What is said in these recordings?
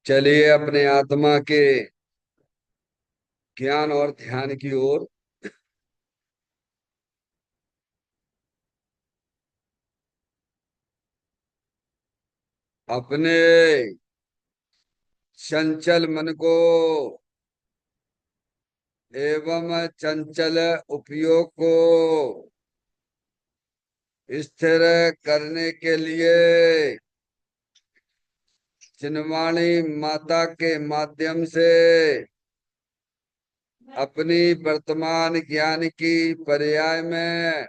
चलिए अपने आत्मा के ज्ञान और ध्यान की ओर। अपने चंचल मन को एवं चंचल उपयोग को स्थिर करने के लिए चिन्वाणी माता के माध्यम से अपनी वर्तमान ज्ञान की पर्याय में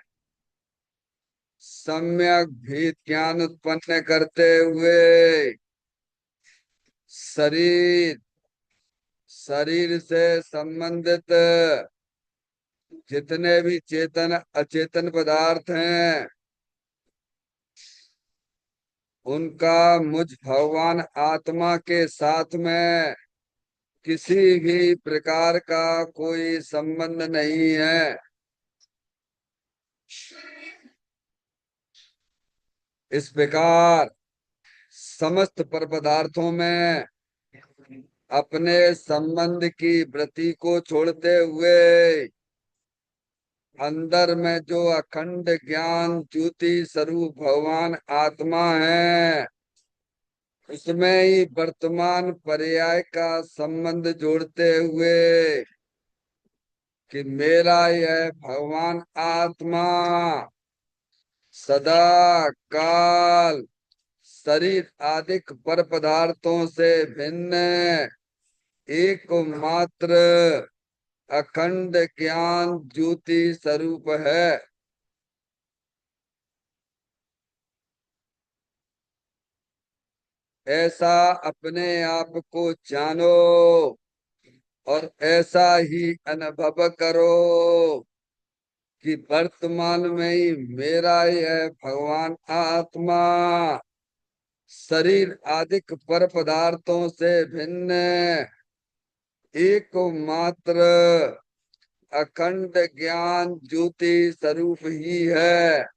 सम्यक भीत ज्ञान उत्पन्न करते हुए शरीर शरीर से संबंधित जितने भी चेतन अचेतन पदार्थ हैं उनका मुझ भगवान आत्मा के साथ में किसी भी प्रकार का कोई संबंध नहीं है। इस प्रकार समस्त पर पदार्थों में अपने संबंध की वृत्ति को छोड़ते हुए अंदर में जो अखंड ज्ञान ज्योति स्वरूप भगवान आत्मा है उसमें ही वर्तमान पर्याय का संबंध जोड़ते हुए कि मेरा यह भगवान आत्मा सदा काल शरीर आदिक पर पदार्थों से भिन्न एकमात्र अखंड ज्ञान ज्योति स्वरूप है। ऐसा अपने आप को जानो और ऐसा ही अनुभव करो कि वर्तमान में ही मेरा यह भगवान आत्मा शरीर आदिक पर पदार्थों से भिन्न एकमात्र अखंड ज्ञान ज्योति स्वरूप ही है।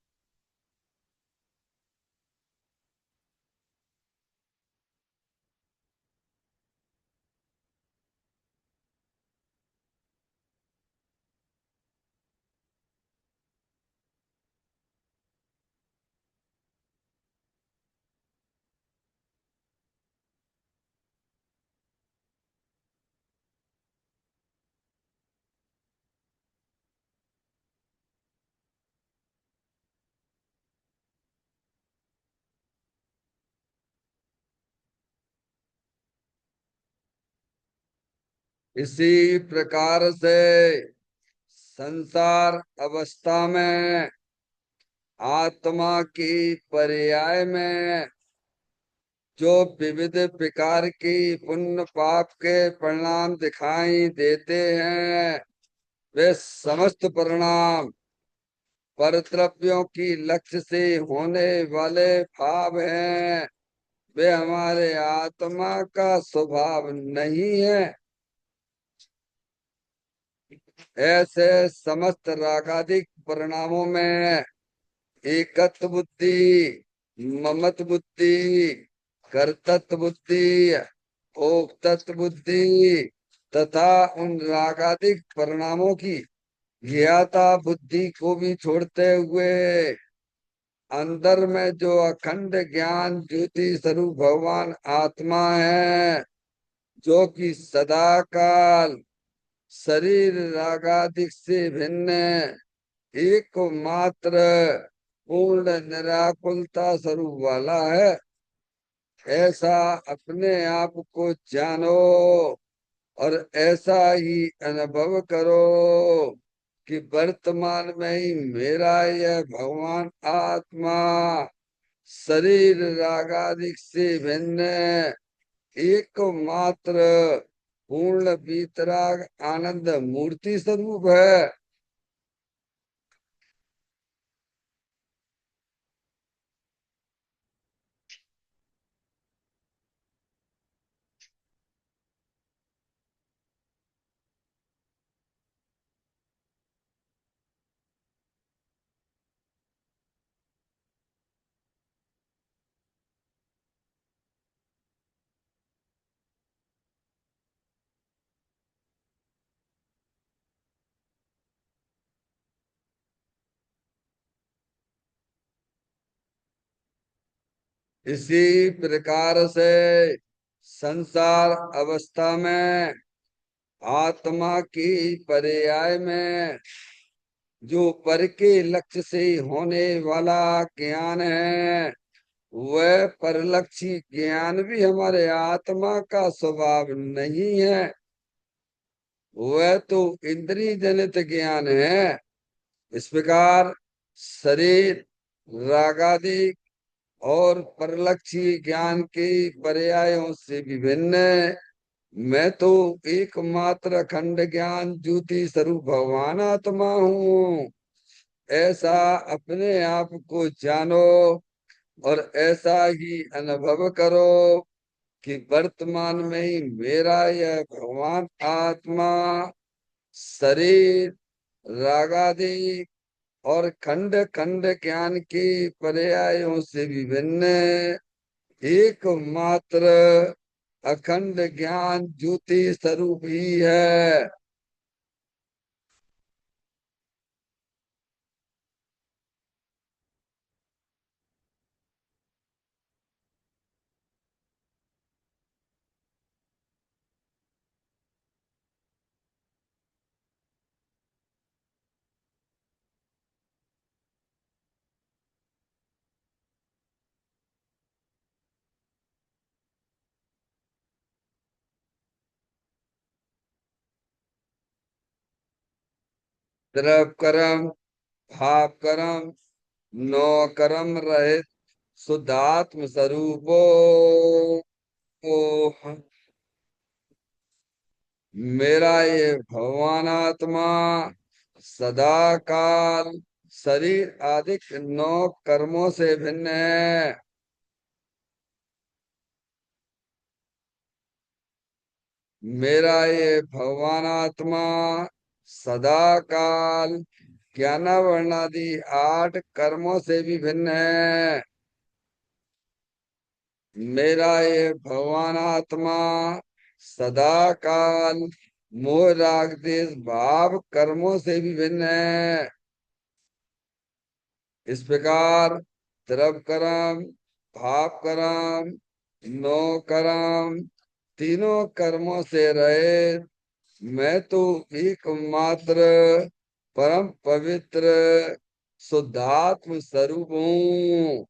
इसी प्रकार से संसार अवस्था में आत्मा की पर्याय में जो विविध प्रकार की पुण्य पाप के परिणाम दिखाई देते हैं वे समस्त परिणाम परद्रव्यों की लक्ष्य से होने वाले भाव हैं। वे हमारे आत्मा का स्वभाव नहीं है। ऐसे समस्त रागादिक परिणामों में एकत्व बुद्धि, ममत्व बुद्धि, कर्तृत्व बुद्धि, भोक्तृत्व बुद्धि तथा उन रागादिक परिणामों की ज्ञाता बुद्धि को भी छोड़ते हुए अंदर में जो अखंड ज्ञान ज्योति स्वरूप भगवान आत्मा है जो कि सदा काल शरीर रागादिक से भिन्न एकमात्र पूर्ण निराकुलता स्वरूप वाला है। ऐसा अपने आप को जानो और ऐसा ही अनुभव करो कि वर्तमान में ही मेरा यह भगवान आत्मा शरीर रागादिक से भिन्न एकमात्र पूर्ण वीतराग आनंद मूर्ति स्वरूप है। इसी प्रकार से संसार अवस्था में आत्मा की पर्याय में जो पर के लक्ष्य से होने वाला ज्ञान है, वह परलक्षी ज्ञान भी हमारे आत्मा का स्वभाव नहीं है। वह तो इंद्रिय जनित ज्ञान है। इस प्रकार शरीर रागादि और परलक्षी ज्ञान के पर्यायों से विभिन्न मैं तो एकमात्र अखंड ज्ञान ज्योति स्वरूप भगवान आत्मा हूँ। ऐसा अपने आप को जानो और ऐसा ही अनुभव करो कि वर्तमान में ही मेरा यह भगवान आत्मा शरीर रागादि और खंड खंड ज्ञान के पर्यायों से विभिन्न एकमात्र अखंड ज्ञान ज्योति स्वरूप ही है। द्रव कर्म भाव कर्म नो कर्म रहित शुद्धात्म स्वरूपो मेरा ये भगवान आत्मा सदा काल शरीर आदि नौ कर्मों से भिन्न है। मेरा ये भगवान आत्मा सदा काल ज्ञान वर्णादि 8 कर्मों से भी भिन्न है। मेरा ये भगवान आत्मा सदा काल मोह राग देश भाव कर्मों से भी भिन्न है। इस प्रकार द्रव कर्म भाव कर्म नो कर्म तीनों कर्मों से रहे मैं तो एकमात्र परम पवित्र शुद्धात्म स्वरूप हूँ।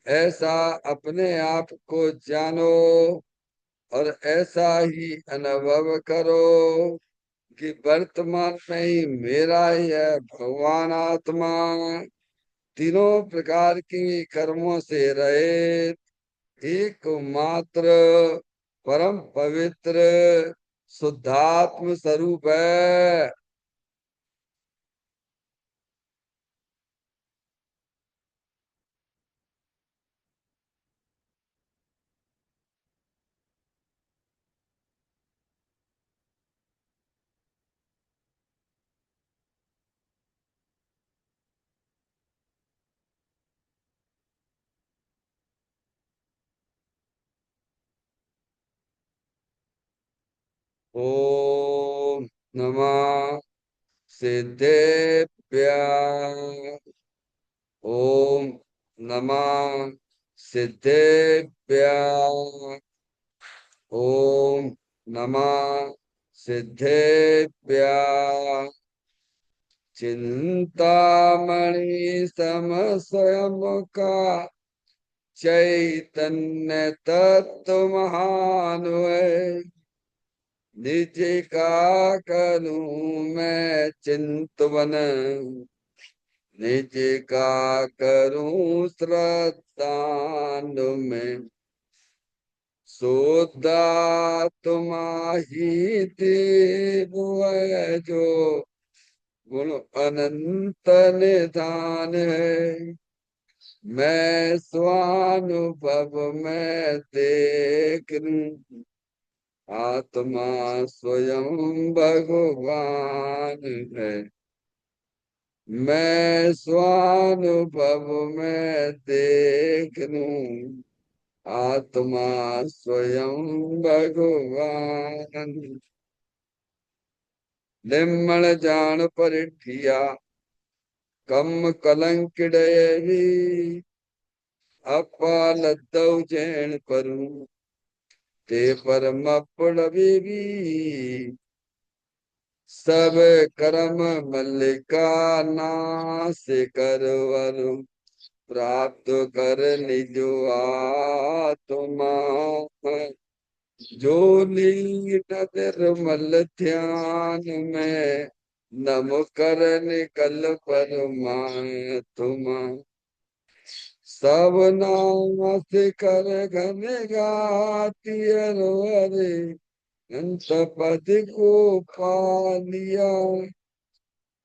ऐसा अपने आप को जानो और ऐसा ही अनुभव करो कि वर्तमान में ही मेरा यह भगवान आत्मा तीनों प्रकार की कर्मों से रहित एकमात्र परम पवित्र शुद्धात्म स्वरूप है। ओम नमः सिद्धेभ्य ओम नमः सिद्धेभ्य ओम नमः सिद्धेभ्य चिंतामणि सम स्वयं का चैतन्य तत्व महान है। निज का करूं मैं चिंतवन निज का करूं श्रद्धान में सोदा तुम्हारी देव है जो गुण अनंत निधान है। मैं स्वानुभव में देख लूं आत्मा स्वयं भगवान है। मैं स्वानुभव में देख लूं आत्मा स्वयं भगवान। निम्न जान परिठिया कम कलंकिड़े अपालतौ जैन परु ते परमपड़ बेबी सब कर्म मल्लिका नाश करवर प्राप्त कर निजो आत्मा जो लीन निर्मल ध्यान में नम कर निकल परमाय तुम सब नाश कर घन गाती हरे अंत पद को पा लिया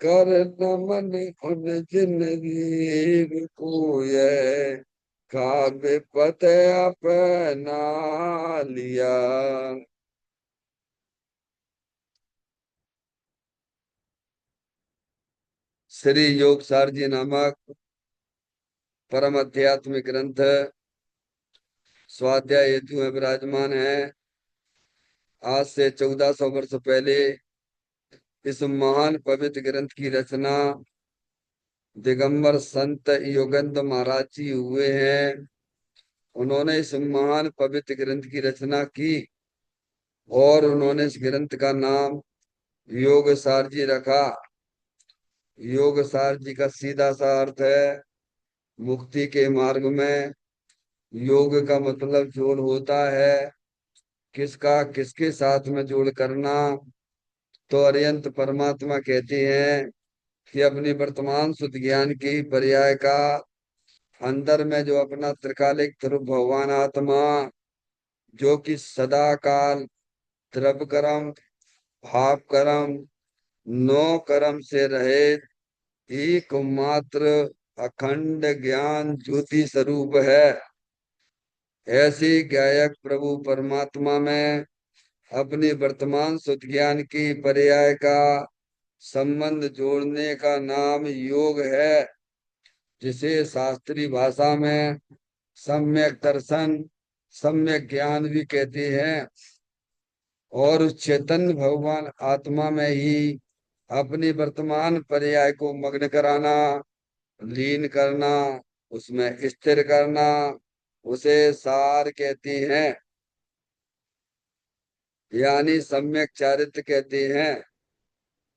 कर नमन उन जिन वीर को ये काव्य पत अपना लिया। श्री योग सार जी नामक परम आध्यात्मिक ग्रंथ स्वाध्याय हेतु में विराजमान है। आज से 1400 वर्ष पहले इस महान पवित्र ग्रंथ की रचना दिगंबर संत योगेंद्र महाराज जी हुए हैं। उन्होंने इस महान पवित्र ग्रंथ की रचना की और उन्होंने इस ग्रंथ का नाम योग सार जी रखा। योग सार जी का सीधा सा अर्थ है मुक्ति के मार्ग में। योग का मतलब जोड़ होता है किसका किसके साथ में जोड़ करना। तो अरिहंत परमात्मा कहते हैं कि अपनी वर्तमान शुद्ध ज्ञान की पर्याय का अंदर में जो अपना त्रिकालिक स्वरूप भगवान आत्मा जो कि सदा काल द्रव्य कर्म भाव कर्म नौ कर्म से रहित एकमात्र अखंड ज्ञान ज्योति स्वरूप है। ऐसी गायक प्रभु परमात्मा में अपनी वर्तमान शुद्ध ज्ञान की पर्याय का संबंध जोड़ने का नाम योग है, जिसे शास्त्रीय भाषा में सम्यक दर्शन सम्यक ज्ञान भी कहते हैं। और उस चैतन्य भगवान आत्मा में ही अपनी वर्तमान पर्याय को मग्न कराना लीन करना उसमें स्थिर करना उसे सार कहते हैं, यानी सम्यक चारित्र कहते हैं।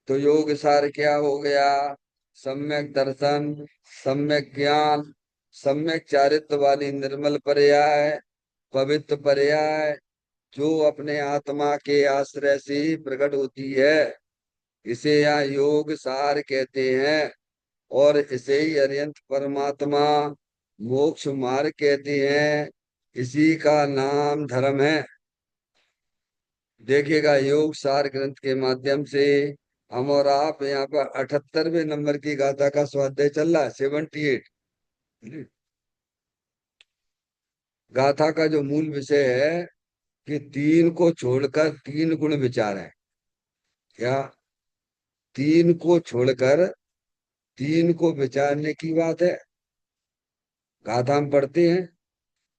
तो योग सार क्या हो गया? सम्यक दर्शन सम्यक ज्ञान सम्यक चारित्र वाली निर्मल पर्याय पवित्र पर्याय जो अपने आत्मा के आश्रय से ही प्रकट होती है, इसे यहाँ योग सार कहते हैं। और इसे ही अरिहंत परमात्मा मोक्ष मार्ग कहते हैं। इसी का नाम धर्म है। देखिएगा योग सार ग्रंथ के माध्यम से हम और आप यहाँ पर 78वें नंबर की गाथा का स्वाध्याय चल रहा है 78। गाथा का जो मूल विषय है कि तीन को छोड़कर तीन गुण विचार है। क्या? तीन को छोड़कर तीन को विचारने की बात है। गाथा हम पढ़ते हैं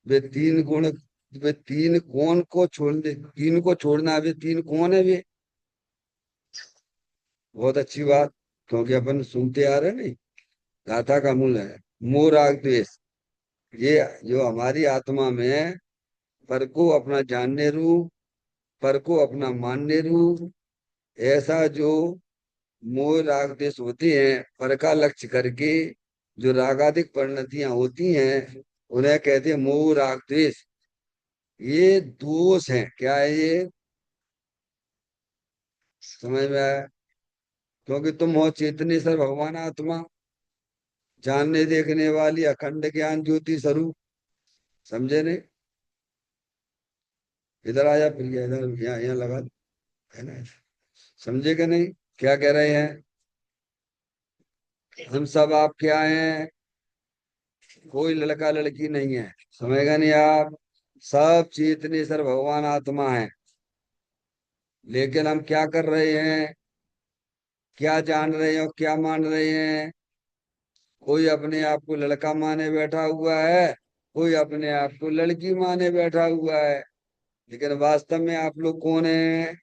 वे तीन गुण वे तीन कौन को छोड़ने तीन को छोड़ना वे तीन कौन है वे? बहुत अच्छी बात, क्योंकि अपन सुनते आ रहे हैं नहीं। गाथा का मूल है मोह राग द्वेष। ये जो हमारी आत्मा में है, पर को अपना जानने रूप पर को अपना मानने रूप ऐसा जो मोह राग द्वेष होती हैं पर का लक्ष्य करके जो रागादिक परिणतियां होती हैं उन्हें कहते हैं मोह राग द्वेष। ये दोष हैं। क्या है ये? समझ में आया? क्योंकि तुम हो चेतने सर भगवान आत्मा जानने देखने वाली अखंड ज्ञान ज्योति स्वरूप। समझे नहीं? इधर आया फिर इधर यहाँ यहाँ लगा दो, है ना? समझे कि नहीं क्या कह रहे हैं? हम सब आप क्या हैं? कोई लड़का लड़की नहीं है। समझेगा नहीं आप? सब चेतने सर भगवान आत्मा है। लेकिन हम क्या कर रहे हैं? क्या जान रहे हैं और क्या मान रहे हैं? कोई अपने आप को लड़का माने बैठा हुआ है, कोई अपने आप को लड़की माने बैठा हुआ है। लेकिन वास्तव में आप लोग कौन है?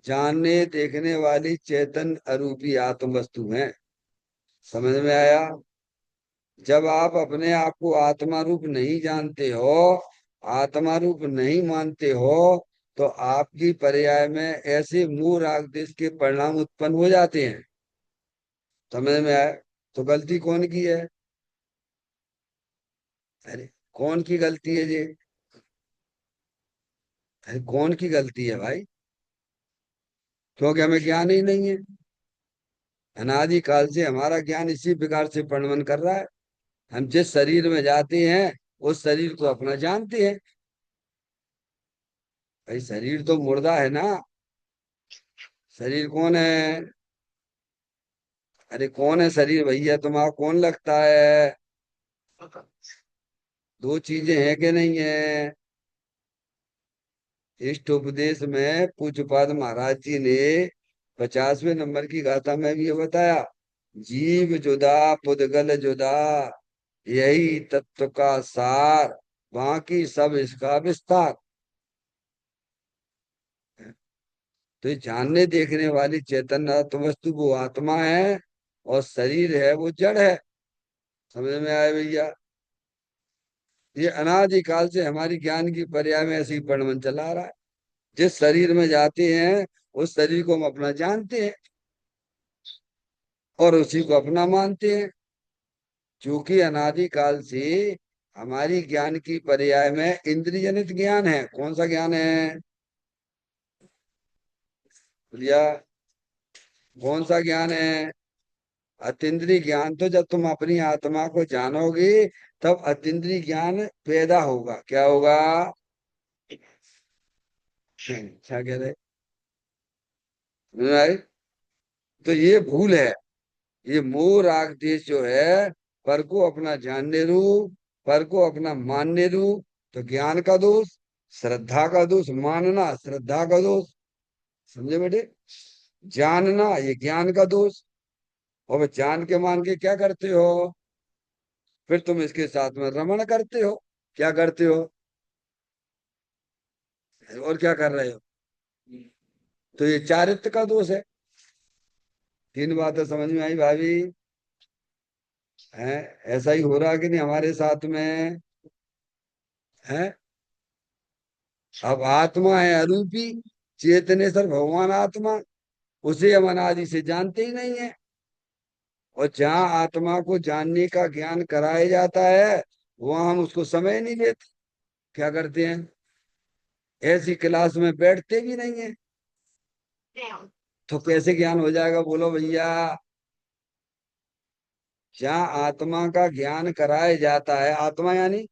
जानने देखने वाली चेतन अरूपी आत्म वस्तु है। समझ में आया? जब आप अपने आप को आत्मा रूप नहीं जानते हो, आत्मा रूप नहीं मानते हो, तो आपकी पर्याय में ऐसे मूल राग देश के परिणाम उत्पन्न हो जाते हैं। समझ में आए? तो गलती कौन की है? अरे कौन की गलती है ये? अरे कौन की गलती है भाई? क्योंकि हमें ज्ञान ही नहीं है। अनादि काल से हमारा ज्ञान इसी प्रकार से परिणमन कर रहा है। हम जिस शरीर में जाते हैं उस शरीर को अपना जानते हैं। भाई शरीर तो मुर्दा है ना। शरीर कौन है? अरे कौन है शरीर भैया? तुम्हारा कौन लगता है? दो चीजें हैं कि नहीं है? इष्ट उपदेश में पूज्यपाद महाराज जी ने 50वें नंबर की गाथा में भी ये बताया, जीव जुदा पुद्गल जुदा, यही तत्व का सार, बाकी सब इसका विस्तार। तो ये जानने देखने वाली चैतन्य तो वस्तु वो आत्मा है, और शरीर है वो जड़ है। समझ में आया भैया? ये अनादि काल से हमारी ज्ञान की पर्याय में ऐसे ही परिणमन चला रहा है। जिस शरीर में जाते हैं उस शरीर को हम अपना जानते हैं और उसी को अपना मानते हैं। क्योंकि अनादि काल से हमारी ज्ञान की पर्याय में इंद्रिय जनित ज्ञान है। कौन सा ज्ञान है भैया? कौन सा ज्ञान है? अतीन्द्रिय ज्ञान। तो जब तुम अपनी आत्मा को जानोगे तब अतीन्द्रिय ज्ञान पैदा होगा। क्या होगा? क्या कह रहे? नहीं? तो ये भूल है। ये मोह राग देश जो है, पर को अपना जानने रूप, पर को अपना मानने रूप, तो ज्ञान का दोष, श्रद्धा का दोष। मानना श्रद्धा का दोष। समझे बेटे? जानना ये ज्ञान का दोष। और जान के मान के क्या करते हो? फिर तुम इसके साथ में रमण करते हो। क्या करते हो? और क्या कर रहे हो? तो ये चारित्र का दोष है। तीन बातें समझ में आई भाभी? है? ऐसा ही हो रहा कि नहीं हमारे साथ में? है? अब आत्मा है अरूपी, चेतनेश्वर भगवान आत्मा, उसे हम अनादि से जानते ही नहीं है। और जहाँ आत्मा को जानने का ज्ञान कराया जाता है वहां हम उसको समय नहीं देते। क्या करते हैं? ऐसी क्लास में बैठते भी नहीं है। तो कैसे ज्ञान हो जाएगा बोलो भैया? जहाँ आत्मा का ज्ञान कराया जाता है, आत्मा यानी,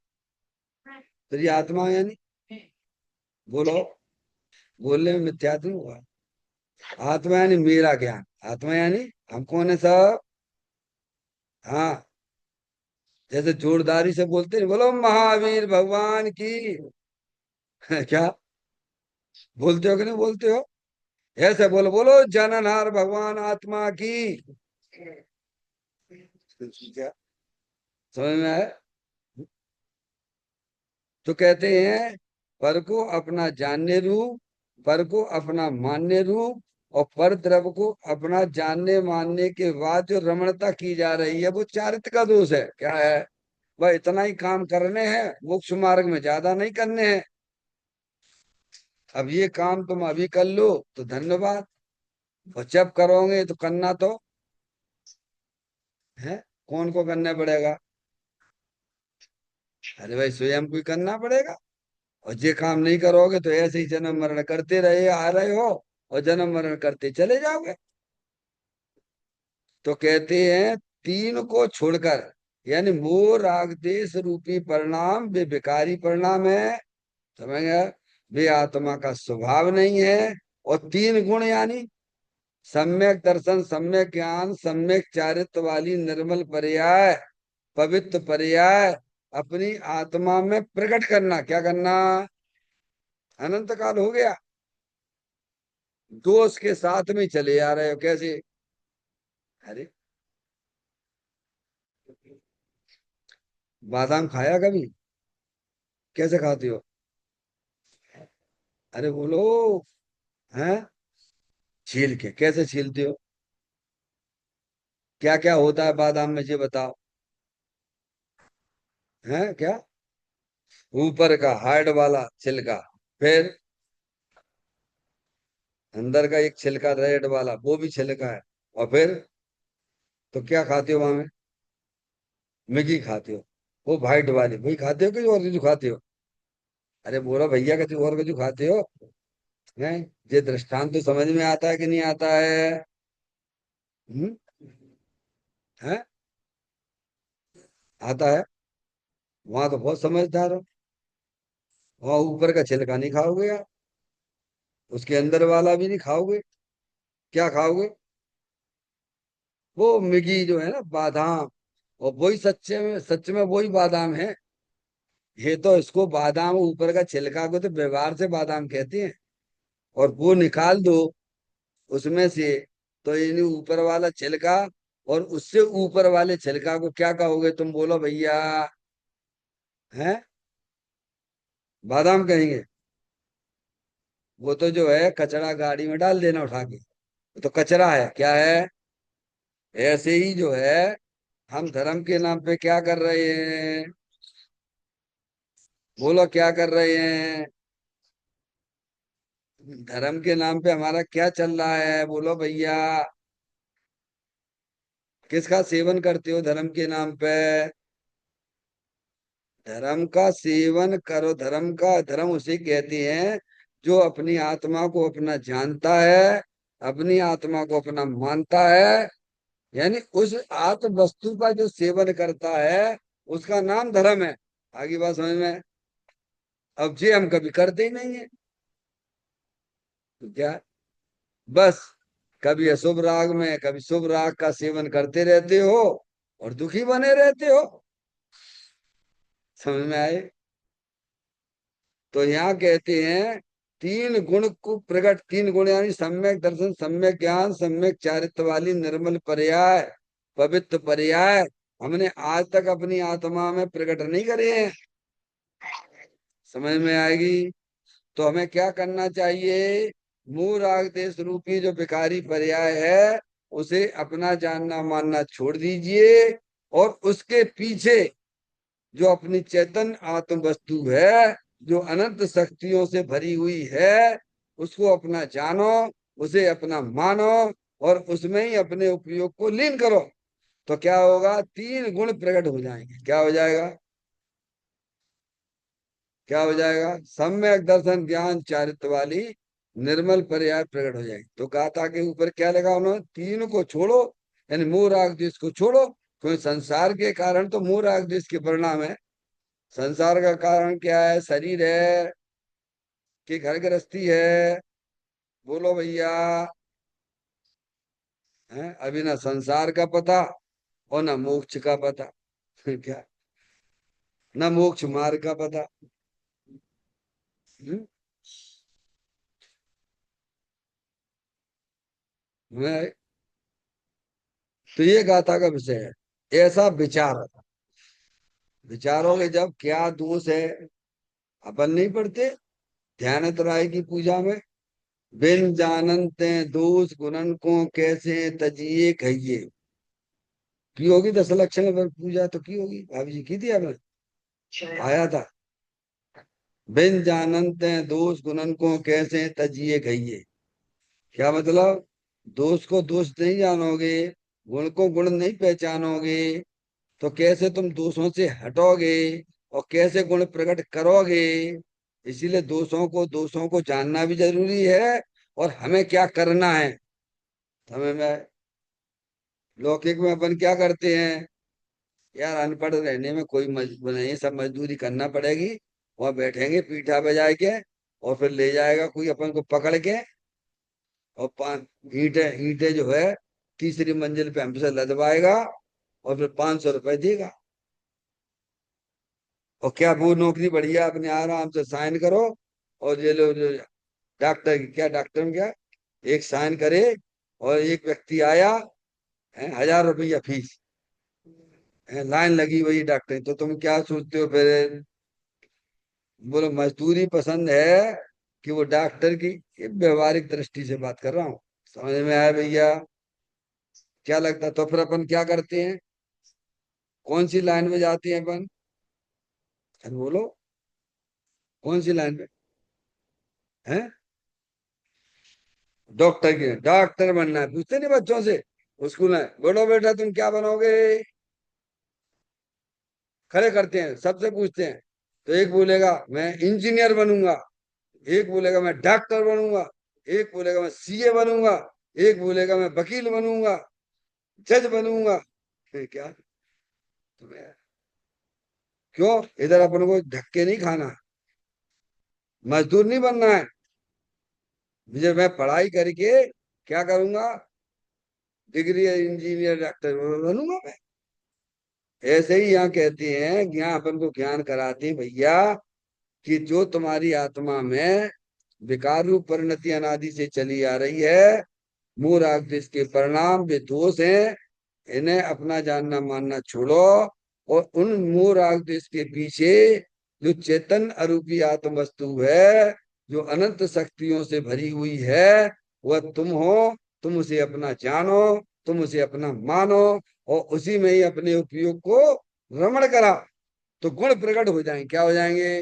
तो ये आत्मा यानी, बोलो, बोलने में मिथ्यात्व नहीं हुआ? आत्मा यानी मेरा ज्ञान। आत्मा यानी हम कौन है सब? हाँ। जैसे जोरदारी से बोलते हैं, बोलो महावीर भगवान की। क्या बोलते हो कि नहीं बोलते हो? ऐसे बोलो, बोलो जननहार भगवान आत्मा की। क्या समझ में आया? तो कहते हैं, पर को अपना जानने रूप, पर को अपना मानने रूप, और पर द्रव्य को अपना जानने मानने के बाद जो रमणता की जा रही है वो चारित्र का दोष है। क्या है? वह इतना ही काम करने हैं, मोक्ष मार्ग में ज्यादा नहीं करने हैं। अब ये काम तुम अभी कर लो तो धन्यवाद, और जब करोगे तो करना तो है, कौन को करना पड़ेगा? अरे भाई स्वयं को ही करना पड़ेगा। और ये काम नहीं करोगे तो ऐसे ही जन्म मरण करते रहे आ रहे हो, और जन्म मरण करते चले जाओगे। तो कहते हैं, तीन को छोड़कर, यानी मोह राग देश रूपी परिणाम वे विकारी परिणाम है। समझ गए? वे आत्मा का स्वभाव नहीं है। और तीन गुण यानी सम्यक दर्शन, सम्यक ज्ञान, सम्यक चारित्र वाली निर्मल पर्याय, पवित्र पर्याय अपनी आत्मा में प्रकट करना। क्या करना? अनंत काल हो गया दोष के साथ में चले आ रहे हो। कैसे? अरे बादाम खाया कभी? कैसे खाते हो? अरे बोलो। हैं? छील के? कैसे छीलते हो? क्या क्या होता है बादाम में ये बताओ। है क्या? ऊपर का हार्ड वाला छिलका, फिर अंदर का एक छिलका रेड वाला, वो भी छिलका है। और फिर तो क्या खाते हो वहां में? मैगी खाते हो? वो वाइट वाली वही खाते हो कि और कुछ खाते हो? अरे बोलो भैया, कुछ और कुछ खाते हो? हैं? ये दृष्टांत तो समझ में आता है कि नहीं आता है? हम्म? है? आता है? वहां तो बहुत समझदार हो। वहां ऊपर का छिलका नहीं खाओगे यार, उसके अंदर वाला भी नहीं खाओगे। क्या खाओगे? वो मैगी जो है ना, बादाम। और वही सच्चे में, सच में वही बादाम है। ये तो इसको बादाम, ऊपर का छिलका को तो व्यवहार से बादाम कहते हैं। और वो निकाल दो उसमें से, तो यानी ऊपर वाला छिलका, और उससे ऊपर वाले छिलका को क्या कहोगे तुम, बोलो भैया? हैं? बादाम कहेंगे? वो तो जो है कचरा गाड़ी में डाल देना उठा के, वो तो कचरा है, क्या है? ऐसे ही जो है, हम धर्म के नाम पे क्या कर रहे हैं? बोलो क्या कर रहे हैं? धर्म के नाम पे हमारा क्या चल रहा है, बोलो भैया? किसका सेवन करते हो धर्म के नाम पे? धर्म का सेवन करो। धर्म का, धर्म उसे कहते हैं जो अपनी आत्मा को अपना जानता है, अपनी आत्मा को अपना मानता है। यानी उस आत्म वस्तु का जो सेवन करता है, उसका नाम धर्म है। आगे बात समझ में? अब जे हम कभी करते ही नहीं है, तो क्या? बस कभी अशुभ राग में, कभी शुभ राग का सेवन करते रहते हो और दुखी बने रहते हो। समझ में आए? तो यहाँ कहते हैं तीन गुण को प्रकट, तीन गुण यानी सम्यक दर्शन, सम्यक ज्ञान, सम्यक चारित्र वाली निर्मल पर्याय, पवित्र पर्याय हमने आज तक अपनी आत्मा में प्रकट नहीं करे हैं। समझ में आएगी? तो हमें क्या करना चाहिए? मूल राग देश रूपी जो विकारी पर्याय है, उसे अपना जानना मानना छोड़ दीजिए। और उसके पीछे जो अपनी चेतन आत्म वस्तु है, जो अनंत शक्तियों से भरी हुई है, उसको अपना जानो, उसे अपना मानो, और उसमें ही अपने उपयोग को लीन करो। तो क्या होगा? तीन गुण प्रकट हो जाएंगे। क्या हो जाएगा? क्या हो जाएगा? सम्यक दर्शन, ज्ञान, चारित्र वाली निर्मल पर्याय प्रकट हो जाएगी। तो गाथा के ऊपर क्या लगा उन्होंने? तीन को छोड़ो, यानी मोह राग द्वेष को छोड़ो। क्योंकि संसार के कारण तो मोह राग द्वेष के परिणाम है। संसार का कारण क्या है? शरीर है कि घर गृहस्थी है? बोलो भैया। है? अभी ना संसार का पता और ना मोक्ष का पता। क्या? ना मोक्ष मार्ग का पता। हम्म? मैं तो ये गाथा का विषय है, ऐसा विचार। विचारोगे जब क्या दोष है? अपन नहीं पढ़ते ध्यान त्राय की पूजा में, बिन जानते दोष गुणन को कैसे तजिए कहिए। की होगी 10 लक्षण पर पूजा तो की होगी, भाभी जी की थी आपने? आया था। बिन जानते दोष गुणन को कैसे तजिए कहिए। क्या मतलब? दोष को दोष नहीं जानोगे, गुण को गुण नहीं पहचानोगे, तो कैसे तुम दोषों से हटोगे और कैसे गुण प्रकट करोगे? इसीलिए दोषों को जानना भी जरूरी है। और हमें क्या करना है? हमें में लौकिक में अपन क्या करते हैं? यार अनपढ़ रहने में कोई मजबूर नहीं, सब मजदूरी करना पड़ेगी। वहां बैठेंगे पीठा बजाए के, और फिर ले जाएगा कोई अपन को पकड़ के, और पान ईंटे ईंटे जो है तीसरी मंजिल पे हमसे लदवाएगा, और फिर 500 रुपए देगा। और क्या वो नौकरी बढ़िया, अपने आराम से साइन करो, और ये लो जो डॉक्टर की क्या, डॉक्टर में क्या, एक साइन करे, और एक व्यक्ति आया है, 1000 रुपया फीस है, लाइन लगी हुई डॉक्टर। तो तुम क्या सोचते हो फिर? बोलो मजदूरी पसंद है कि वो डॉक्टर की? ये व्यवहारिक दृष्टि से बात कर रहा हूँ। समझ में आया भैया? क्या लगता? तो फिर अपन क्या करते हैं? कौन सी लाइन में जाते हैं अपन? अब बोलो कौन सी लाइन में है? डॉक्टर की, डॉक्टर बनना है, पूछते नहीं बच्चों से स्कूल में, बोलो बेटा तुम क्या बनोगे, खड़े करते हैं सबसे पूछते हैं। तो एक बोलेगा मैं इंजीनियर बनूंगा, एक बोलेगा मैं डॉक्टर बनूंगा, एक बोलेगा मैं सीए बनूंगा, एक बोलेगा मैं वकील बनूंगा, जज बनूंगा। क्या तुम्हें, क्यों? इधर अपन को धक्के नहीं खाना, मजदूर नहीं बनना है। मुझे, मैं पढ़ाई करके क्या करूंगा, डिग्री इंजीनियर डॉक्टर बनूंगा मैं। ऐसे ही यहाँ कहते हैं, ज्ञान अपन को ज्ञान कराते हैं भैया, कि जो तुम्हारी आत्मा में विकार रूप परिणति अनादि से चली आ रही है, मूल आग इसके परिणाम वे दोष हैं, इन्हें अपना जानना मानना छोड़ो, और उन मूल आग के पीछे जो चेतन अरूपी आत्म वस्तु है, जो अनंत शक्तियों से भरी हुई है, वह तुम हो। तुम उसे अपना जानो, तुम उसे अपना मानो, और उसी में ही अपने उपयोग को रमण करा, तो गुण प्रकट हो जाएंगे। क्या हो जाएंगे?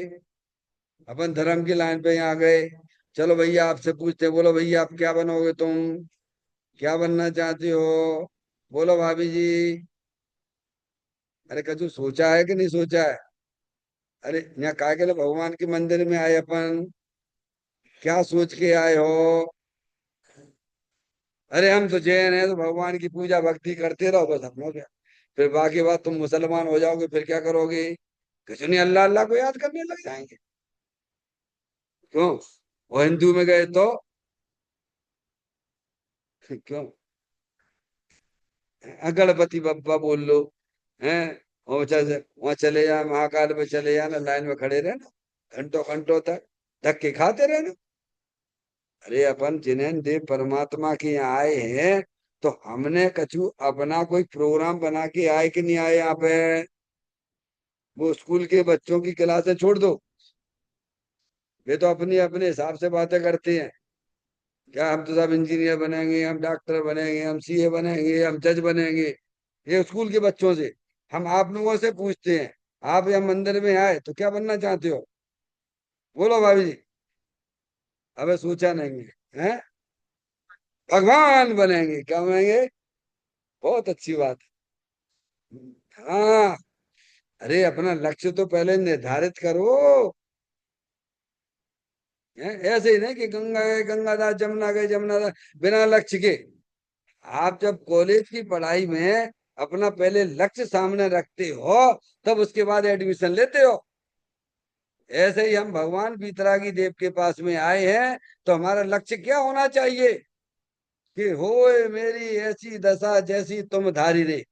अपन धर्म की लाइन पे यहाँ गए। चलो भैया आपसे पूछते हैं, बोलो भैया आप क्या बनोगे तुम, क्या बनना चाहती हो? बोलो भाभी जी। अरे कछु सोचा है कि नहीं सोचा है? अरे यहाँ काय के लिए भगवान के मंदिर में आए अपन, क्या सोच के आए हो? अरे हम तो जैन है, तो भगवान की पूजा भक्ति करते रहो बस, हम हो गया। फिर बाकी बात, तुम मुसलमान हो जाओगे फिर क्या करोगे? कुछ नहीं, अल्लाह अल्लाह को याद करने लग जाएंगे। क्यों? वो हिंदू में गए तो क्यों? गणपति बप्पा बोल लो, हैं? वहां चले जा, महाकाल में चले जाना, लाइन में खड़े रहना घंटों घंटों तक, धक्के खाते रहना। अरे अपन जिन्हें देव परमात्मा के यहाँ आए हैं, तो हमने कछु अपना कोई प्रोग्राम बना के आए कि नहीं आए यहाँ पे? वो स्कूल के बच्चों की क्लासें छोड़ दो, वे तो अपनी अपने हिसाब से बातें करते हैं। क्या हम तो सब इंजीनियर बनेंगे, हम डॉक्टर बनेंगे, हम सीए बनेंगे, हम जज बनेंगे, ये स्कूल के बच्चों से। हम आप लोगों से पूछते हैं, आप यहाँ मंदिर में आए तो क्या बनना चाहते हो? बोलो भाभी जी। अबे सोचा नहीं है, हैं? भगवान बनेंगे, क्या बनेंगे? बहुत अच्छी बात है। हाँ, अरे अपना लक्ष्य तो पहले निर्धारित करो। ऐसे ही नहीं कि गंगा गए गंगादास, जमुना गए जमुनादास, बिना लक्ष्य के। आप जब कॉलेज की पढ़ाई में अपना पहले लक्ष्य सामने रखते हो, तब उसके बाद एडमिशन लेते हो। ऐसे ही हम भगवान बीतरागी देव के पास में आए हैं, तो हमारा लक्ष्य क्या होना चाहिए? कि होए मेरी ऐसी दशा जैसी तुम धारी रे।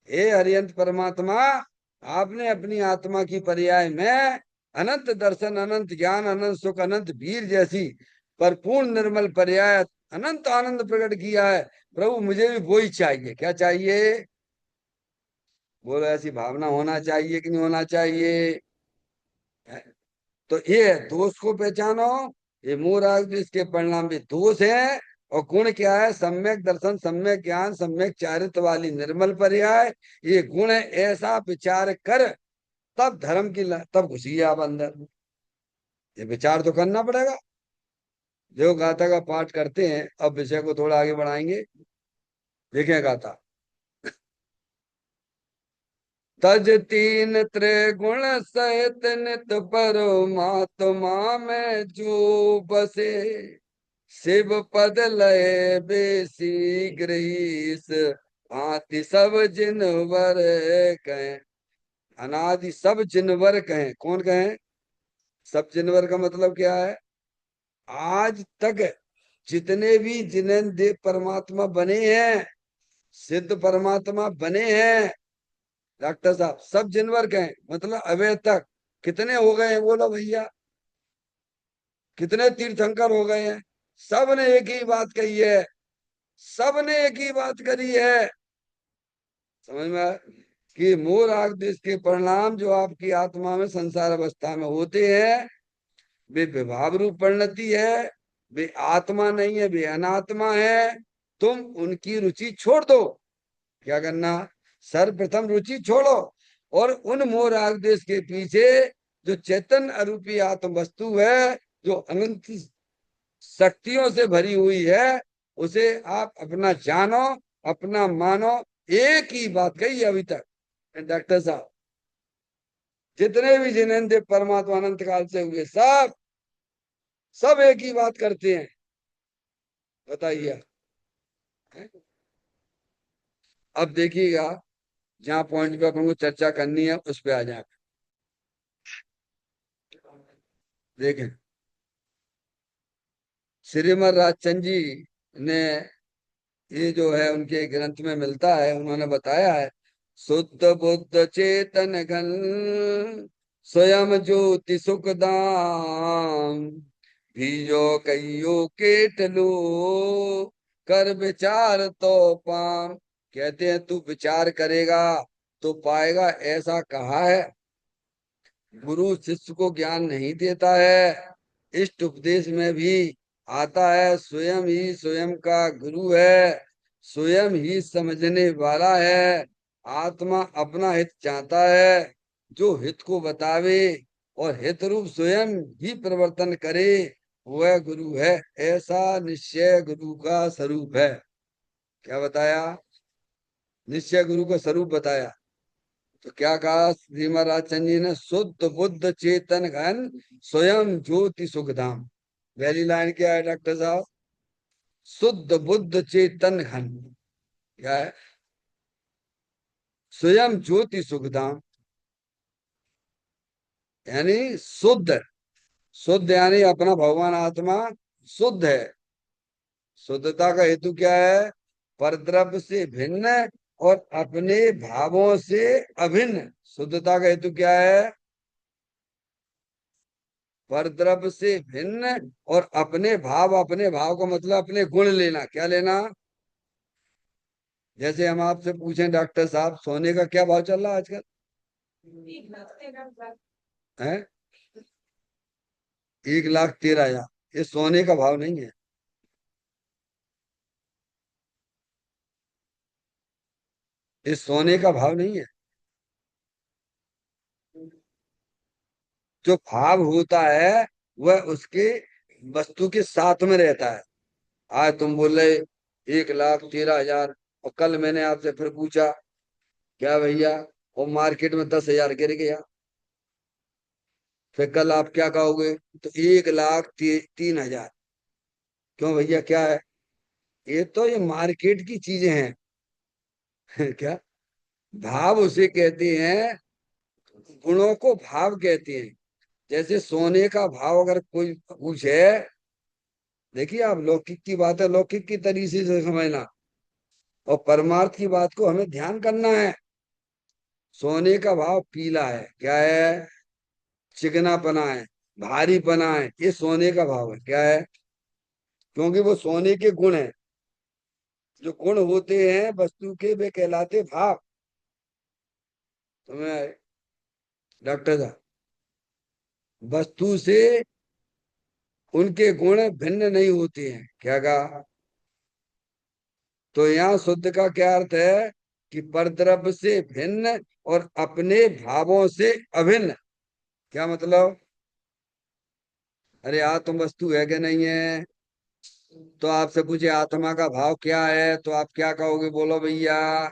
हे हरियंत परमात्मा, आपने अपनी आत्मा की पर्याय में अनंत दर्शन, अनंत ज्ञान, अनंत सुख, अनंत वीर जैसी परिपूर्ण निर्मल पर्याय, अनंत आनंद प्रकट किया है। प्रभु मुझे भी वही चाहिए। क्या चाहिए? बोलो, ऐसी भावना होना चाहिए कि नहीं होना चाहिए? तो ये दोष को पहचानो, ये मूढ़ इसके परिणाम भी दोष है। और गुण क्या है? सम्यक दर्शन, सम्यक ज्ञान, सम्यक चारित्र वाली निर्मल पर्याय, ये गुण है। ऐसा विचार कर, तब धर्म की तब घुसिए आप अंदर। ये विचार तो करना पड़ेगा। जो गाथा का पाठ करते हैं, अब विषय को थोड़ा आगे बढ़ाएंगे। देखें गाथा। तज तीन त्रिगुण सहित नित परमात्मा में जो बसे, शिव पद लय बेसी ग्रहीस, भांति सब जिनवर कहें। अनादि सब जिनवर कहें, कौन कहें? सब जिनवर का मतलब क्या है? आज तक जितने भी जिन्हें देव परमात्मा बने हैं, सिद्ध परमात्मा बने हैं, डॉक्टर साहब, सब जिनवर कहें मतलब अभी तक कितने हो गए हैं? बोलो भैया, कितने तीर्थंकर हो गए हैं? सब ने एक ही बात कही है, सब ने एक ही बात करी है। समझ में आया? कि मोर आग देश के परिणाम जो आपकी आत्मा में संसार अवस्था में होते हैं, वे विभाव रूप परिणति है। वे आत्मा नहीं है, वे अनात्मा है। तुम उनकी रुचि छोड़ दो। क्या करना? सर्वप्रथम रुचि छोड़ो। और उन मोह राग द्वेष के पीछे जो चैतन्य अरूपी आत्म वस्तु है, जो अनंत शक्तियों से भरी हुई है, उसे आप अपना जानो, अपना मानो। एक ही बात कही अभी तक डॉक्टर साहब, जितने भी जिनेंद्र परमात्मा अनंत काल से हुए, सब सब एक ही बात करते हैं। बताइए। अब देखिएगा, जहाँ पॉइंट पे अपन को चर्चा करनी है उस पे आ जाए। देखें, श्रीमद राजचंद जी ने, ये जो है उनके ग्रंथ में मिलता है, उन्होंने बताया है, शुद्ध बुद्ध चेतन घन स्वयं ज्योति सुखदाम भीजो कईयो केटलो कर विचार तो पाम। कहते हैं तू विचार करेगा तो पाएगा, ऐसा कहा है। गुरु शिष्य को ज्ञान नहीं देता है, इष्ट उपदेश में भी आता है, स्वयं ही स्वयं का गुरु है, स्वयं ही समझने वाला है। आत्मा अपना हित चाहता है, जो हित को बतावे और हित रूप स्वयं ही प्रवर्तन करे, वह गुरु है। ऐसा निश्चय गुरु का स्वरूप है। क्या बताया? निश्चय गुरु का स्वरूप बताया। तो क्या कहा श्री महाराज चंद जी ने? शुद्ध बुद्ध चेतन घन स्वयं ज्योति सुखधाम। पहली लाइन क्या है डॉक्टर साहब? शुद्ध बुद्ध चेतन घन। क्या है? स्वयं ज्योति सुखधाम, यानी शुद्ध। शुद्ध यानी अपना भगवान आत्मा शुद्ध है। शुद्धता का हेतु क्या है? परद्रव्य से भिन्न और अपने भावों से अभिन्न। शुद्धता का हेतु क्या है? परद्रव्य से भिन्न और अपने भाव। अपने भाव का मतलब अपने गुण लेना। क्या लेना? जैसे हम आपसे पूछें डॉक्टर साहब, सोने का क्या भाव चल रहा है आजकल? है 1,13,000। ये सोने का भाव नहीं है, ये सोने का भाव नहीं है। जो भाव होता है वह उसके वस्तु के साथ में रहता है। आज तुम बोले 1,13,000, और कल मैंने आपसे फिर पूछा क्या भैया, वो मार्केट में 10,000 गिर गया। फिर कल आप क्या कहोगे? तो 1,03,000। क्यों भैया, क्या है? ये तो ये मार्केट की चीजें हैं। क्या? भाव उसे कहते हैं, गुणों को भाव कहते हैं। जैसे सोने का भाव अगर कोई पूछे, देखिए आप लौकिक की बात है, लौकिक की तरीके से समझना, और परमार्थ की बात को हमें ध्यान करना है। सोने का भाव पीला है, क्या है? चिकनापना है, भारीपना है, ये सोने का भाव है। क्या है? क्योंकि वो सोने के गुण है। जो गुण होते हैं वस्तु के, वे कहलाते भाव। तुम्हें डॉक्टर साहब, वस्तु से उनके गुण भिन्न नहीं होते हैं। क्या कहा? तो यहाँ शुद्ध का क्या अर्थ है? कि परद्रव्य से भिन्न और अपने भावों से अभिन्न। क्या मतलब? अरे आत्म वस्तु है कि नहीं है? तो आपसे पूछे आत्मा का भाव क्या है, तो आप क्या कहोगे? बोलो भैया,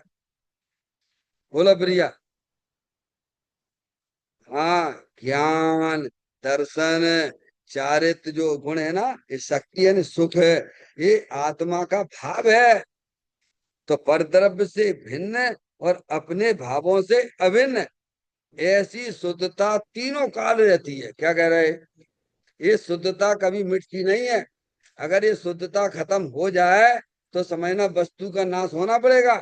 बोलो प्रिया। हाँ, ज्ञान, दर्शन, चारित्र जो गुण है ना, ये शक्ति है ना, सुख है, ये आत्मा का भाव है। तो परद्रव्य से भिन्न और अपने भावों से अभिन्न, ऐसी शुद्धता तीनों काल रहती है। क्या कह रहे? ये शुद्धता कभी मिटती नहीं है। अगर ये शुद्धता खत्म हो जाए तो समझना वस्तु का नाश होना पड़ेगा।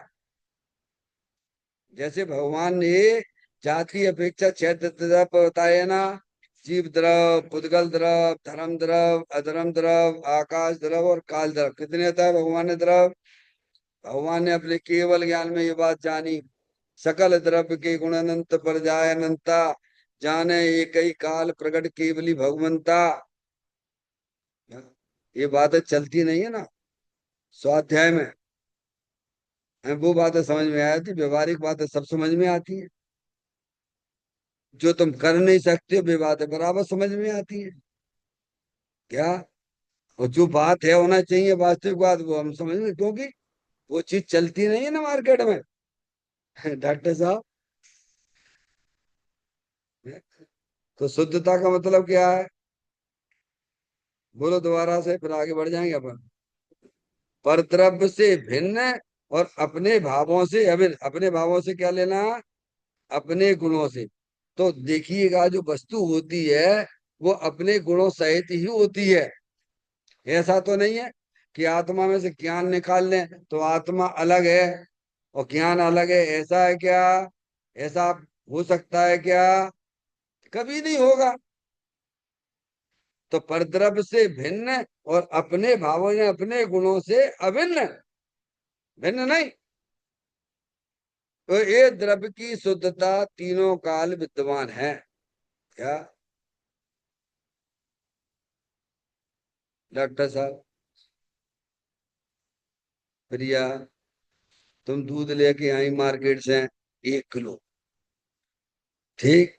जैसे भगवान ने जाति अपेक्षा क्षेत्र द्रव्य बताए ना, जीव द्रव, पुद्गल द्रव, धर्म द्रव, अधर्म द्रव, आकाश द्रव और काल द्रव। कितने होता है भगवान ने द्रव? भगवान ने अपने केवल ज्ञान में ये बात जानी, सकल द्रव्य के गुण अनंत पर जाय अनंता, जाने एक ही काल प्रकट केवली भगवंता। ये बातें चलती नहीं है ना स्वाध्याय में? वो बातें समझ में आती, व्यवहारिक बातें सब समझ में आती है। जो तुम कर नहीं सकते हो वे बातें बराबर समझ में आती है क्या। और जो बात है होना चाहिए वास्तविक बात वो हम समझ में, क्योंकि वो चीज चलती नहीं है ना मार्केट में। डॉक्टर साहब, तो शुद्धता का मतलब क्या है? बोलो दोबारा से, फिर आगे बढ़ जाएंगे अपन। परद्रव्य से भिन्न और अपने भावों से अभिन्न। अपने भावों से क्या लेना? अपने गुणों से। तो देखिएगा, जो वस्तु होती है वो अपने गुणों सहित ही होती है। ऐसा तो नहीं है कि आत्मा में से ज्ञान निकाल लें तो आत्मा अलग है और ज्ञान अलग है, ऐसा है क्या? ऐसा हो सकता है क्या? कभी नहीं होगा। तो परद्रव्य से भिन्न और अपने भावों या अपने गुणों से अभिन्न, भिन्न नहीं। तो ये द्रव्य की शुद्धता तीनों काल विद्यमान है क्या? डॉक्टर साहब, प्रिया, तुम दूध लेके आई मार्केट से 1 किलो, ठीक,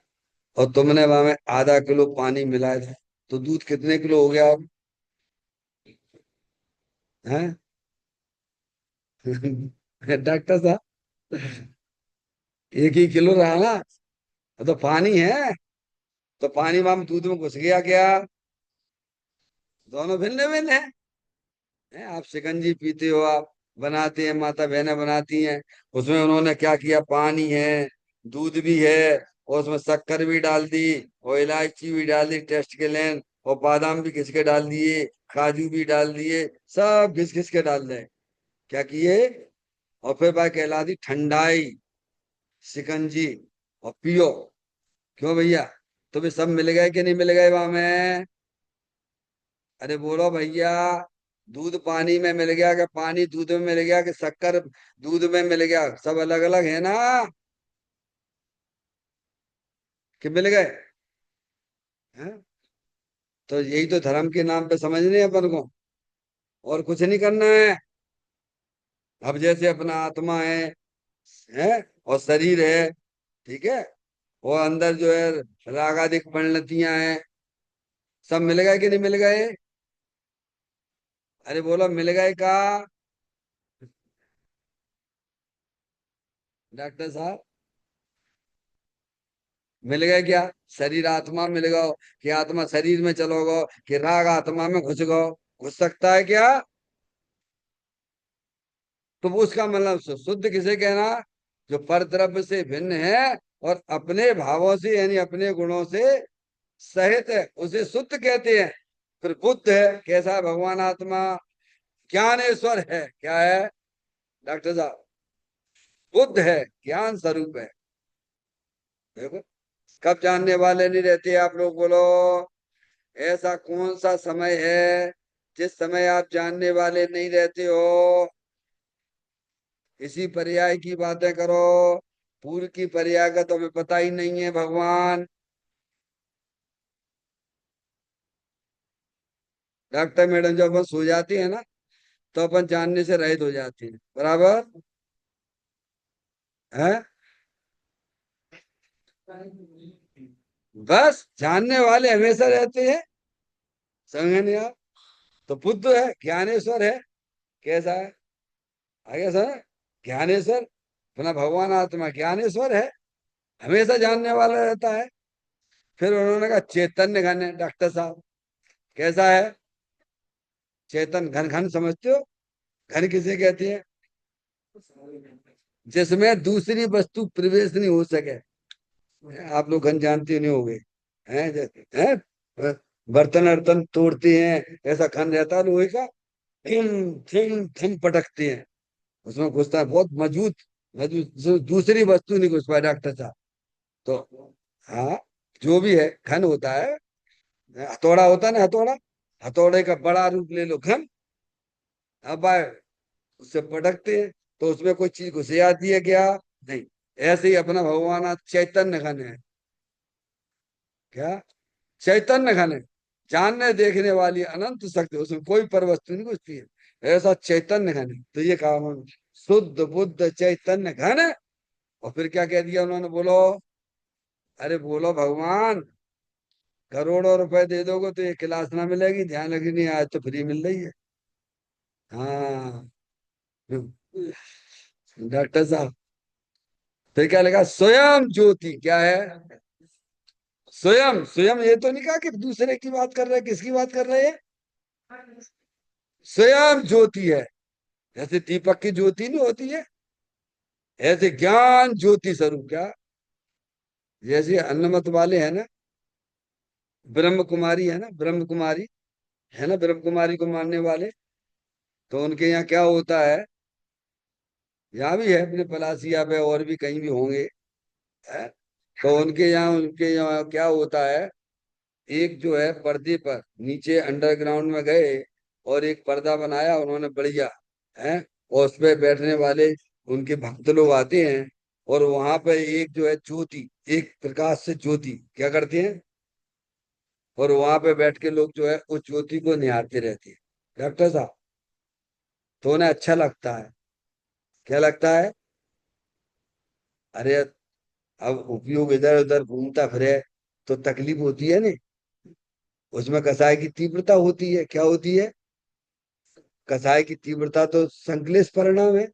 और तुमने वहां में आधा किलो पानी मिलाया था, तो दूध कितने किलो हो गया अब? हैं? डॉक्टर साहब, 1 ही किलो रहा ना। तो पानी है, तो पानी वहां में दूध में घुस गया क्या? दोनों भिन्न भिन्न है। आप शिकंजी पीते हो, आप बनाते हैं, माता बहनें बनाती हैं, उसमें उन्होंने क्या किया? पानी है, दूध भी है, और उसमें शक्कर भी डाल दी, और इलायची भी डाल दी टेस्ट के लिए, और बादाम भी घिस के डाल दिए, काजू भी डाल दिए, सब घिस घिस के डाल दें। क्या किए? और फिर बात कहला दी ठंडाई, शिकंजी, और पियो। क्यों भैया? तुम्हें सब मिल गए कि नहीं मिल गए वहां में? अरे बोलो भैया, दूध पानी में मिल गया कि पानी दूध में मिल गया कि शक्कर दूध में मिल गया? सब अलग अलग है ना, कि मिल गए? हैं? तो यही तो धर्म के नाम पे समझने हैं अपन को, और कुछ नहीं करना है। अब जैसे अपना आत्मा है और शरीर है, ठीक है, और अंदर जो है रागादिक परिणतियां हैं, सब मिल गए कि नहीं मिल गए? अरे बोलो, मिल गए का? डॉक्टर साहब, मिल गए क्या? शरीर आत्मा मिल गो, कि आत्मा शरीर में चलो गो, कि राग आत्मा में घुस गो? घुस सकता है क्या? तो वो उसका मतलब शुद्ध किसे कहना? जो परद्रव्य से भिन्न है और अपने भावों से यानी अपने गुणों से सहित है, उसे शुद्ध कहते हैं। फिर बुद्ध है, कैसा है भगवान आत्मा? ज्ञानेश्वर है, क्या है डॉक्टर साहब? बुद्ध है, ज्ञान स्वरूप है। देखो, कब जानने वाले नहीं रहते आप लोग, बोलो। ऐसा कौन सा समय है जिस समय आप जानने वाले नहीं रहते हो? इसी पर्याय की बातें करो। पूर्व की पर्याय का तो हमें पता ही नहीं है भगवान। डॉक्टर मैडम जब अपन सो जाती है ना, तो अपन जानने से रहित हो जाती है, बराबर है। बस जानने वाले हमेशा रहते हैं, समझ नहीं आप? तो बुद्ध है, ज्ञानेश्वर है, कैसा है? आगे सर, ज्ञानेश्वर, अपना भगवान आत्मा ज्ञानेश्वर है, हमेशा जानने वाला रहता है। फिर उन्होंने कहा चैतन्य घन है, डॉक्टर साहब, कैसा है? चेतन घन, घन समझते हो? घन किसे कहते हैं? जिसमें दूसरी वस्तु प्रवेश नहीं हो सके। आप लोग घन जानते नहीं होगे, हैं? हैं? बर्तन अर्तन तोड़ते हैं, ऐसा घन रहता है लोहे का, थिम थिम थिम पटकते हैं, उसमें घुसता है बहुत मजबूत, मजबूत, दूसरी वस्तु नहीं घुस पाए डॉक्टर साहब। तो हाँ, जो भी है घन होता है। हथौड़ा होता है ना, हथौड़ा, हथौड़े का बड़ा रूप ले लो, घन। अब आए, उससे पटकते हैं, तो उसमें कोई चीज घुसे आती है क्या? नहीं। ऐसे ही अपना भगवान चैतन्य घन है, क्या? चैतन्य घन है, जानने देखने वाली अनंत शक्ति, उसमें कोई पर वस्तु नहीं घुसती है, ऐसा चैतन्य घन है। तो ये कहा उन्होंने, शुद्ध बुद्ध चैतन्य घन है। और फिर क्या कह दिया उन्होंने, बोलो? अरे बोलो भगवान, करोड़ों रुपए दे दोगे तो ये क्लास ना मिलेगी, ध्यान रखनी, आज तो फ्री मिल रही है। हाँ। डॉक्टर साहब, फिर क्या लगा? स्वयं ज्योति क्या है? स्वयं, स्वयं ये तो नहीं कहा कि दूसरे की बात कर रहे हैं, किसकी बात कर रहे हैं? स्वयं ज्योति है। जैसे दीपक की ज्योति नहीं होती है, ऐसे ज्ञान ज्योति स्वरूप क्या, जैसे अन्नमत वाले हैं ना, ब्रह्म कुमारी है ना, ब्रह्म कुमारी है ना, ब्रह्म कुमारी को मानने वाले, तो उनके यहाँ क्या होता है, यहाँ भी है अपने पलासिया पे और भी कहीं भी होंगे, है? तो उनके यहाँ क्या होता है, एक जो है पर्दे पर नीचे अंडरग्राउंड में गए और एक पर्दा बनाया उन्होंने बढ़िया, है? और उस पे बैठने वाले उनके भक्त लोग आते हैं, और वहां पे एक जो है ज्योति, एक प्रकाश से ज्योति क्या करते हैं, और वहां पे बैठ के लोग जो है उस ज्योति को निहारते रहते हैं। डॉक्टर साहब, तो उन्हें अच्छा लगता है। क्या लगता है? अरे, अब उपयोग इधर उधर घूमता फिरे तो तकलीफ होती है ना, उसमें कसाय की तीव्रता होती है, क्या होती है? कसाय की तीव्रता तो संश्लेष परिणाम है।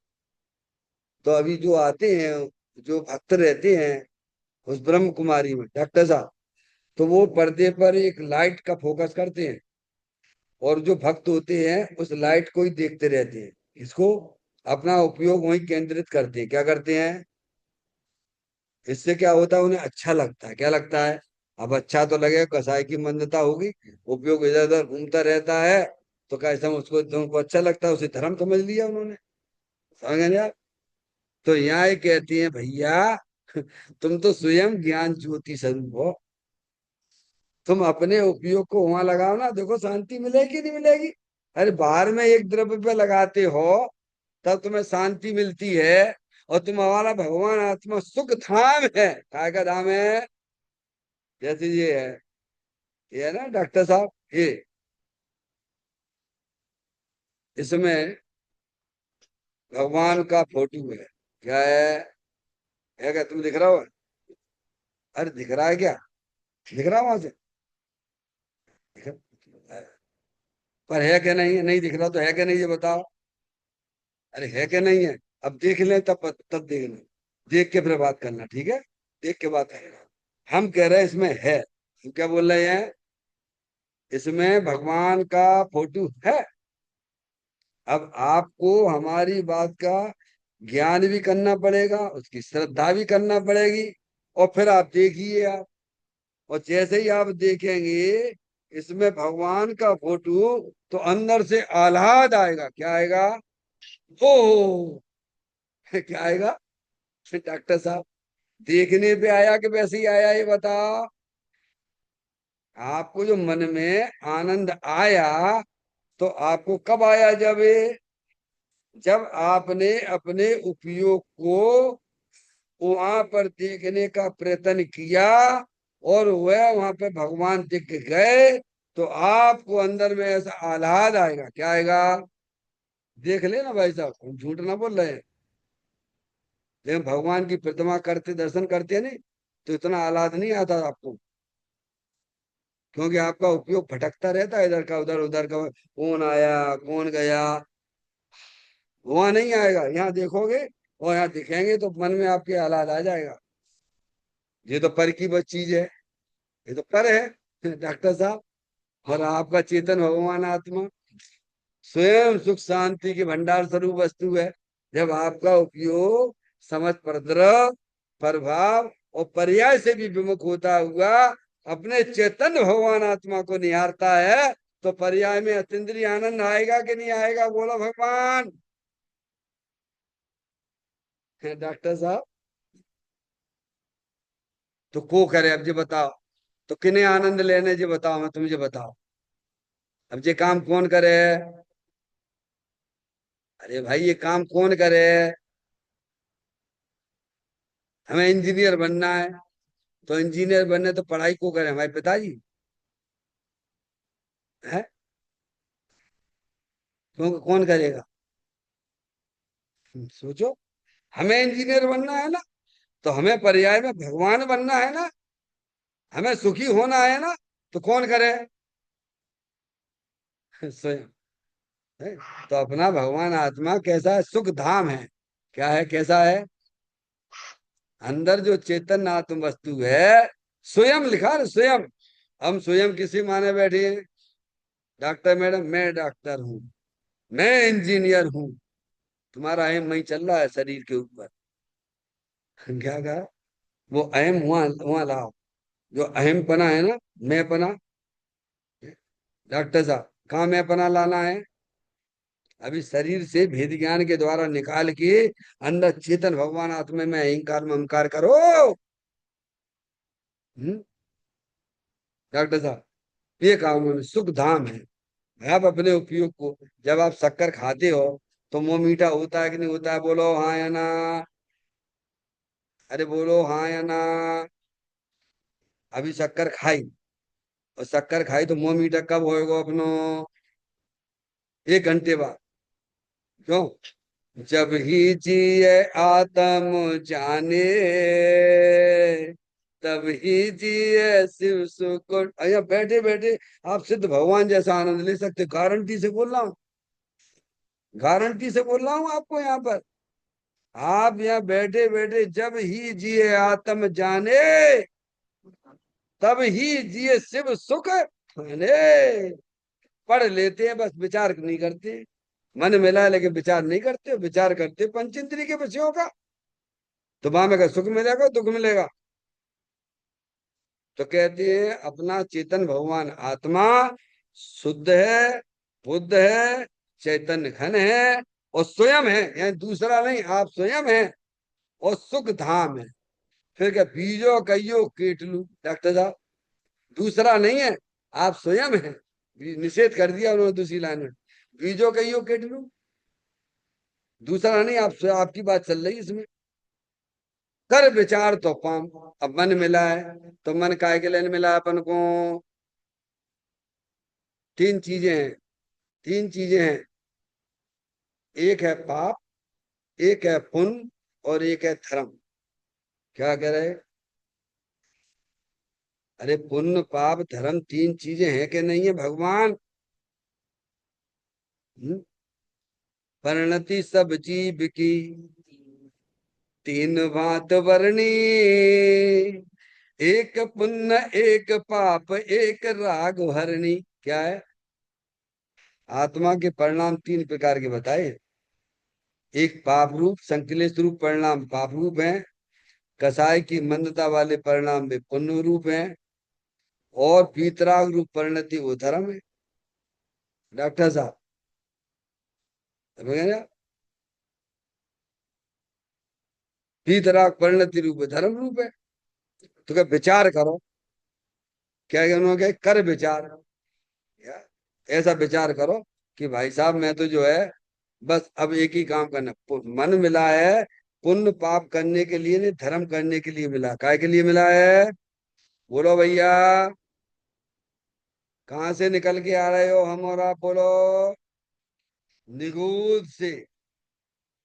तो अभी जो आते हैं, जो भक्त रहते हैं उस ब्रह्म कुमारी में, डॉक्टर साहब, तो वो पर्दे पर एक लाइट का फोकस करते हैं, और जो भक्त होते हैं उस लाइट को ही देखते रहते हैं, इसको अपना उपयोग वहीं केंद्रित करते हैं, क्या करते हैं? इससे क्या होता है, उन्हें अच्छा लगता है, क्या लगता है? अब अच्छा तो लगेगा, कसाई की मंदता होगी, उपयोग इधर उधर घूमता रहता है, तो कैसा उसको, तुमको अच्छा लगता है, उसे धर्म समझ लिया उन्होंने। समझ गए आप? तो यहाँ ये कहती है भैया, तुम तो स्वयं ज्ञान ज्योति स्वरूप हो, तुम अपने उपयोग को वहां लगाओ ना, देखो शांति मिलेगी नहीं मिलेगी। अरे बाहर में एक द्रव्य पे लगाते हो तब तुम्हें शांति मिलती है, और तुम हमारा भगवान आत्मा सुख धाम है, काय का धाम है? जैसे ये है ना डॉक्टर साहब, ये इसमें भगवान का फोटो है, क्या है क्या, तुम दिख रहा हो? अरे दिख रहा है क्या? दिख रहा वहां से? दिख रहा? पर है क्या, नहीं है? नहीं दिख रहा तो है क्या नहीं, ये बताओ। अरे है क्या नहीं है? अब देख लें, तब तब देख लें, देख के फिर बात करना, ठीक है? देख के बात करना। हम कह रहे हैं इसमें है, हम क्या बोल रहे हैं? इसमें भगवान का फोटो है। अब आपको हमारी बात का ज्ञान भी करना पड़ेगा, उसकी श्रद्धा भी करना पड़ेगी, और फिर आप देखिए आप, और जैसे ही आप देखेंगे इसमें भगवान का फोटो, तो अंदर से आह्लाद आएगा, क्या आएगा? ओ, क्या आएगा? डॉक्टर साहब, देखने पे आया कि वैसे ही आया, ये बताओ। आपको जो मन में आनंद आया, तो आपको कब आया? जब आपने अपने उपयोग को वहां पर देखने का प्रयत्न किया, और वह वहां पे भगवान दिख गए, तो आपको अंदर में ऐसा आह्लाद आएगा, क्या आएगा? देख लेना भाई साहब, हम झूठ ना बोल रहे हैं। लेकिन भगवान की प्रतिमा करते, दर्शन करते नहीं, तो इतना आह्लाद नहीं आता आपको, क्योंकि आपका उपयोग भटकता रहता है, इधर का उधर, उधर का कौन आया कौन गया, वहां नहीं आएगा। यहाँ देखोगे और यहाँ दिखेंगे तो मन में आपके आह्लाद आ जाएगा। ये तो पर की बस चीज है, ये तो पर है डॉक्टर साहब। और आपका चेतन भगवान आत्मा स्वयं सुख शांति के भंडार स्वरूप वस्तु है। जब आपका उपयोग समझ प्रद्रव, प्रभाव और पर्याय से भी विमुख होता हुआ अपने चेतन भगवान आत्मा को निहारता है, तो पर्याय में अतीन्द्रिय आनंद आएगा कि नहीं आएगा? बोलो भगवान। डॉक्टर साहब, तो को करे अब, जी बताओ, तो किन्हें आनंद लेने, जी बताओ, मैं तुझे बताओ, अब ये काम कौन करे? अरे भाई, ये काम कौन करे? हमें इंजीनियर बनना है, तो इंजीनियर बनने तो पढ़ाई को करे, हमारे पिताजी है, क्यों, कौन करेगा? सोचो, हमें इंजीनियर बनना है ना, तो हमें पर्याय में भगवान बनना है ना, हमें सुखी होना है ना, तो कौन करे? स्वयं है। तो अपना भगवान आत्मा कैसा है? सुख धाम है। क्या है, कैसा है? अंदर जो चेतन आत्म वस्तु है, स्वयं लिखा है, स्वयं। हम स्वयं किसी माने बैठे हैं? डॉक्टर मैडम, मैं डॉक्टर हूँ, मैं इंजीनियर हूँ। तुम्हारा अहम वही चल रहा है शरीर के ऊपर। क्या कहा? वो अहम वहां वहां लाओ। जो अहम पना है ना, मैं पना। डॉक्टर साहब, कहाँ मैं पना लाना है? अभी शरीर से भेद ज्ञान के द्वारा निकाल के अंदर चेतन भगवान आत्मा में अहंकार ममकार करो। हम्म, डॉक्टर साहब, ये काम उन्होंने सुख धाम है। आप अपने उपयोग को, जब आप शक्कर खाते हो तो मुंह मीठा होता है कि नहीं होता है? बोलो हाँ या ना। अरे बोलो हाँ या ना। अभी शक्कर खाई, और शक्कर खाई तो मुंह मीठा कब होएगा अपनो? 1 घंटे बाद। क्यों? जब ही जिए आत्म जाने, तब ही जिए शिव सुकुट। अया बैठे बैठे आप सिद्ध भगवान जैसा आनंद ले सकते, गारंटी से बोल रहा हूँ। गारंटी से बोल रहा हूँ आपको यहाँ पर। आप यहाँ बैठे बैठे जब ही जिए आत्म जाने, तब ही जिए शिव सुख माने। पढ़ लेते हैं, बस विचार नहीं करते। मन मिला है लेकिन विचार नहीं करते, विचार करते पंचेंद्रिय के विषयों का। तो वहां में सुख मिलेगा दुख मिलेगा? तो कहते हैं अपना चेतन भगवान आत्मा शुद्ध है, बुद्ध है, चैतन्य घन है, और स्वयं है, यानी दूसरा नहीं, आप स्वयं है। और सुख धाम है। फिर क्या बीजो कहियो कीटलू? डॉक्टर साहब, दूसरा नहीं है, आप स्वयं है। निषेध कर दिया उन्होंने दूसरी लाइन में। बीजो कहियो कीटलू, दूसरा नहीं, आप आपकी बात चल रही है इसमें। कर विचार तो पाम। अब मन मिला है, तो मन काय के लिए मिला है अपन को? 3 चीजें हैं। 3 चीजें हैं। एक है पाप, एक है पुण्य, और एक है धर्म। क्या कह रहे? अरे पुण्य पाप धर्म 3 चीजें हैं कि नहीं है भगवान? हम्म? परिणति सब जीव की 3 भांत वर्णी, एक पुण्य एक पाप एक राग हरणी। क्या है? आत्मा के परिणाम 3 प्रकार के बताए। एक पाप रूप संकलेश रूप परिणाम पाप रूप है, कसाय की मंदता वाले परिणाम में पुण्य रूप है, और वीतराग रूप परिणति वो धर्म है। डॉक्टर साहब, समझ गए ना? वीतराग परिणति रूप है, धर्म रूप है। तो क्या विचार करो। क्या क्या उन्होंने कहा? कर विचार। क्या? ऐसा विचार करो कि भाई साहब मैं तो जो है, बस अब एक ही काम करना। मन मिला है पुण्य पाप करने के लिए नहीं, धर्म करने के लिए मिला। काय के लिए मिला है? बोलो भैया। कहाँ से निकल के आ रहे हो हम और आप? बोलो। निगूद से।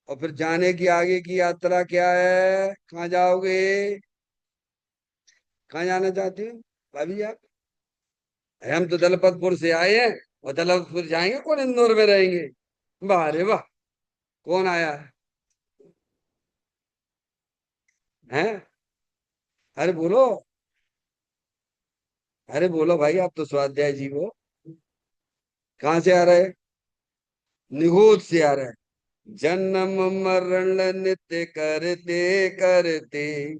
और फिर जाने की आगे की यात्रा क्या है? कहाँ जाओगे? कहाँ जाना चाहते हो भाभी आप? अरे हम तो दलपतपुर से आए हैं, और दलपतपुर जाएंगे कौन? इंदौर में रहेंगे? वाह रे वाह। कौन आया है? हैं? अरे बोलो। अरे बोलो भाई, आप तो स्वाध्याय जी हो। कहाँ से आ रहे हैं? निगूत से आ रहे हैं। जन्म मरण नित्य करते करते,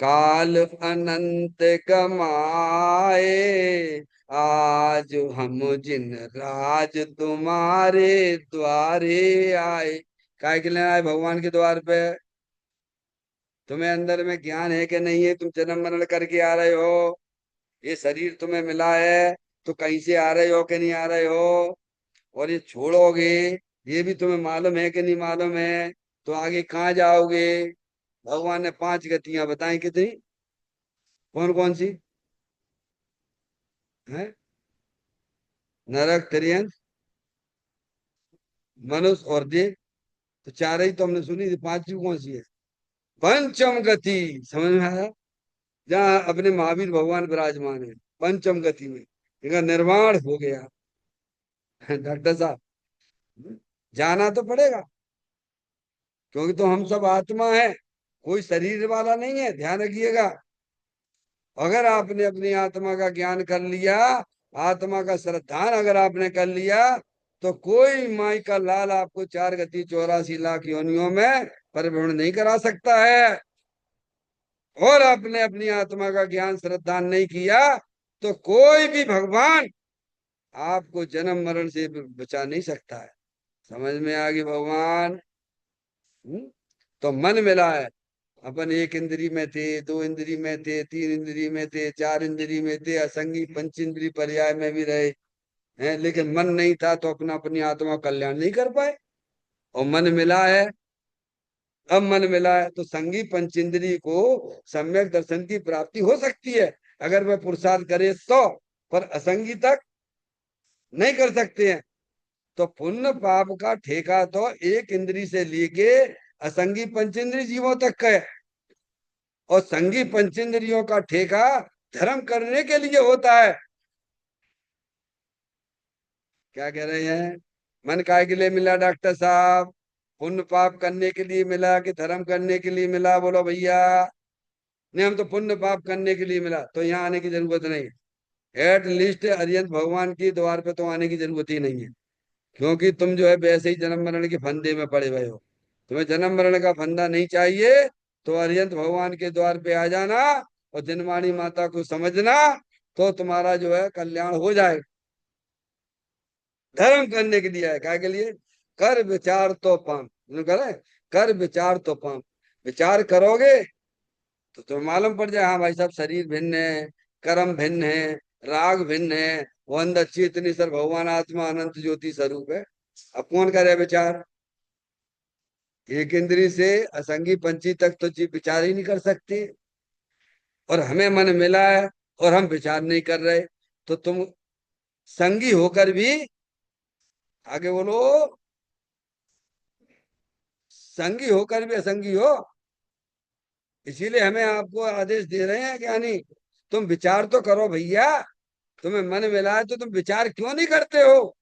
काल अनंत कमाए, आज हम जिन राज तुम्हारे द्वारे आए। काय के लिए आए भगवान के द्वार पे? तुम्हें अंदर में ज्ञान है कि नहीं है? तुम जन्म मरण करके आ रहे हो। ये शरीर तुम्हें मिला है, तो कहीं से आ रहे हो कि नहीं आ रहे हो? और ये छोड़ोगे, ये भी तुम्हें मालूम है कि नहीं मालूम है? तो आगे कहाँ जाओगे? भगवान ने 5 गतियां बताई, कितनी? कौन कौन सी है? नरक, त्रियंत, मनुष्य और देव। तो 4 ही तो हमने सुनी थी, 5वीं कौन सी है? पंचम गति। समझ में आया? जहाँ अपने महावीर भगवान विराजमान है, पंचम गति में, इनका निर्वाण हो गया। डॉक्टर साहब, जाना तो पड़ेगा, क्योंकि तो हम सब आत्मा है, कोई शरीर वाला नहीं है, ध्यान रखिएगा। अगर आपने अपनी आत्मा का ज्ञान कर लिया, आत्मा का श्रद्धान अगर आपने कर लिया, तो कोई माई का लाल आपको 4 गति 84 लाख योनियों में परिभ्रमण नहीं करा सकता है। और आपने अपनी आत्मा का ज्ञान श्रद्धान नहीं किया, तो कोई भी भगवान आपको जन्म मरण से बचा नहीं सकता है। समझ में आ गई भगवान? हम्म? तो मन मिला है, अपन एक इंद्री में थे, दो इंद्री में थे, तीन इंद्री में थे, चार इंद्री में थे, असंगी पंच इंद्री पर्याय में भी रहे हैं, लेकिन मन नहीं था, तो अपना अपनी आत्मा का कल्याण नहीं कर पाए। और मन मिला है, अब मन मिला है, तो संगी पंचेंद्रिय को सम्यक दर्शन की प्राप्ति हो सकती है, अगर वह पुरुषार्थ करे तो। पर असंगी तक नहीं कर सकते हैं। तो पुण्य पाप का ठेका तो एक इंद्री से लेके असंगी पंचेंद्रिय जीवों तक का है, और संगी पंचेंद्रियों का ठेका धर्म करने के लिए होता है। क्या कह रहे हैं? मन काय के लिए मिला डॉक्टर साहब? पुण्य पाप करने के लिए मिला कि धर्म करने के लिए मिला? बोलो भैया। नहीं, हम तो पुण्य पाप करने के लिए मिला, तो यहाँ आने की जरूरत नहीं है। एट लीस्ट अरिहंत भगवान की द्वार पे तो आने की जरूरत ही नहीं है, क्योंकि तुम जो है वैसे ही जन्म मरण के फंदे में पड़े हुए हो। तुम्हें जन्म मरण का फंदा नहीं चाहिए, तो अरिहंत भगवान के द्वार पे आ जाना और जिनवाणी माता को समझना, तो तुम्हारा जो है कल्याण हो जाएगा। धर्म करने के लिए है, क्या के लिए? कर विचार तो पाम, करे कर विचार तो पाम। विचार करोगे तो तुम्हें मालूम पड़ जाए, हाँ भाई साहब, शरीर भिन्न है, कर्म भिन्न है, राग भिन्न है, वो अंदर चेतनी सर भगवान आत्मा अनंत ज्योति स्वरूप है। अब कौन करे विचार? एक इंद्री से असंगी पंची तक तो जी विचार ही नहीं कर सकते। और हमें मन मिला है और हम विचार नहीं कर रहे, तो तुम संगी होकर भी, आगे बोलो, संगी होकर भी असंगी हो। इसीलिए हमें आपको आदेश दे रहे हैं, क्या नहीं? तुम विचार तो करो भैया, तुम्हें मन मिला है तो तुम विचार क्यों नहीं करते हो?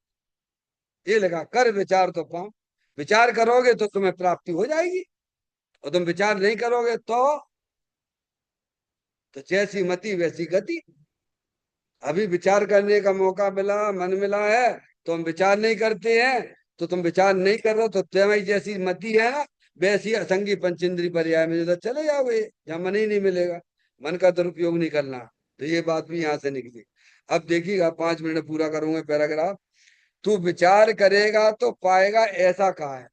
ये लगा, कर विचार तो पाओ। विचार करोगे तो तुम्हें प्राप्ति हो जाएगी, और तुम विचार नहीं करोगे तो जैसी मति वैसी गति। अभी विचार करने का मौका मिला, मन मिला है, तो हम विचार नहीं करते हैं। तो तुम विचार नहीं कर रहे हो, तो तुम्हारी जैसी मति है ना, वैसी असंगी पंचेंद्री पर्याय में जो चले जाओगे, जहाँ मन ही नहीं मिलेगा। मन का दुरुपयोग नहीं करना। तो ये बात भी यहाँ से निकली। अब देखिएगा, 5 मिनट पूरा करूंगा पैराग्राफ। तू विचार करेगा तो पाएगा, ऐसा कहा है।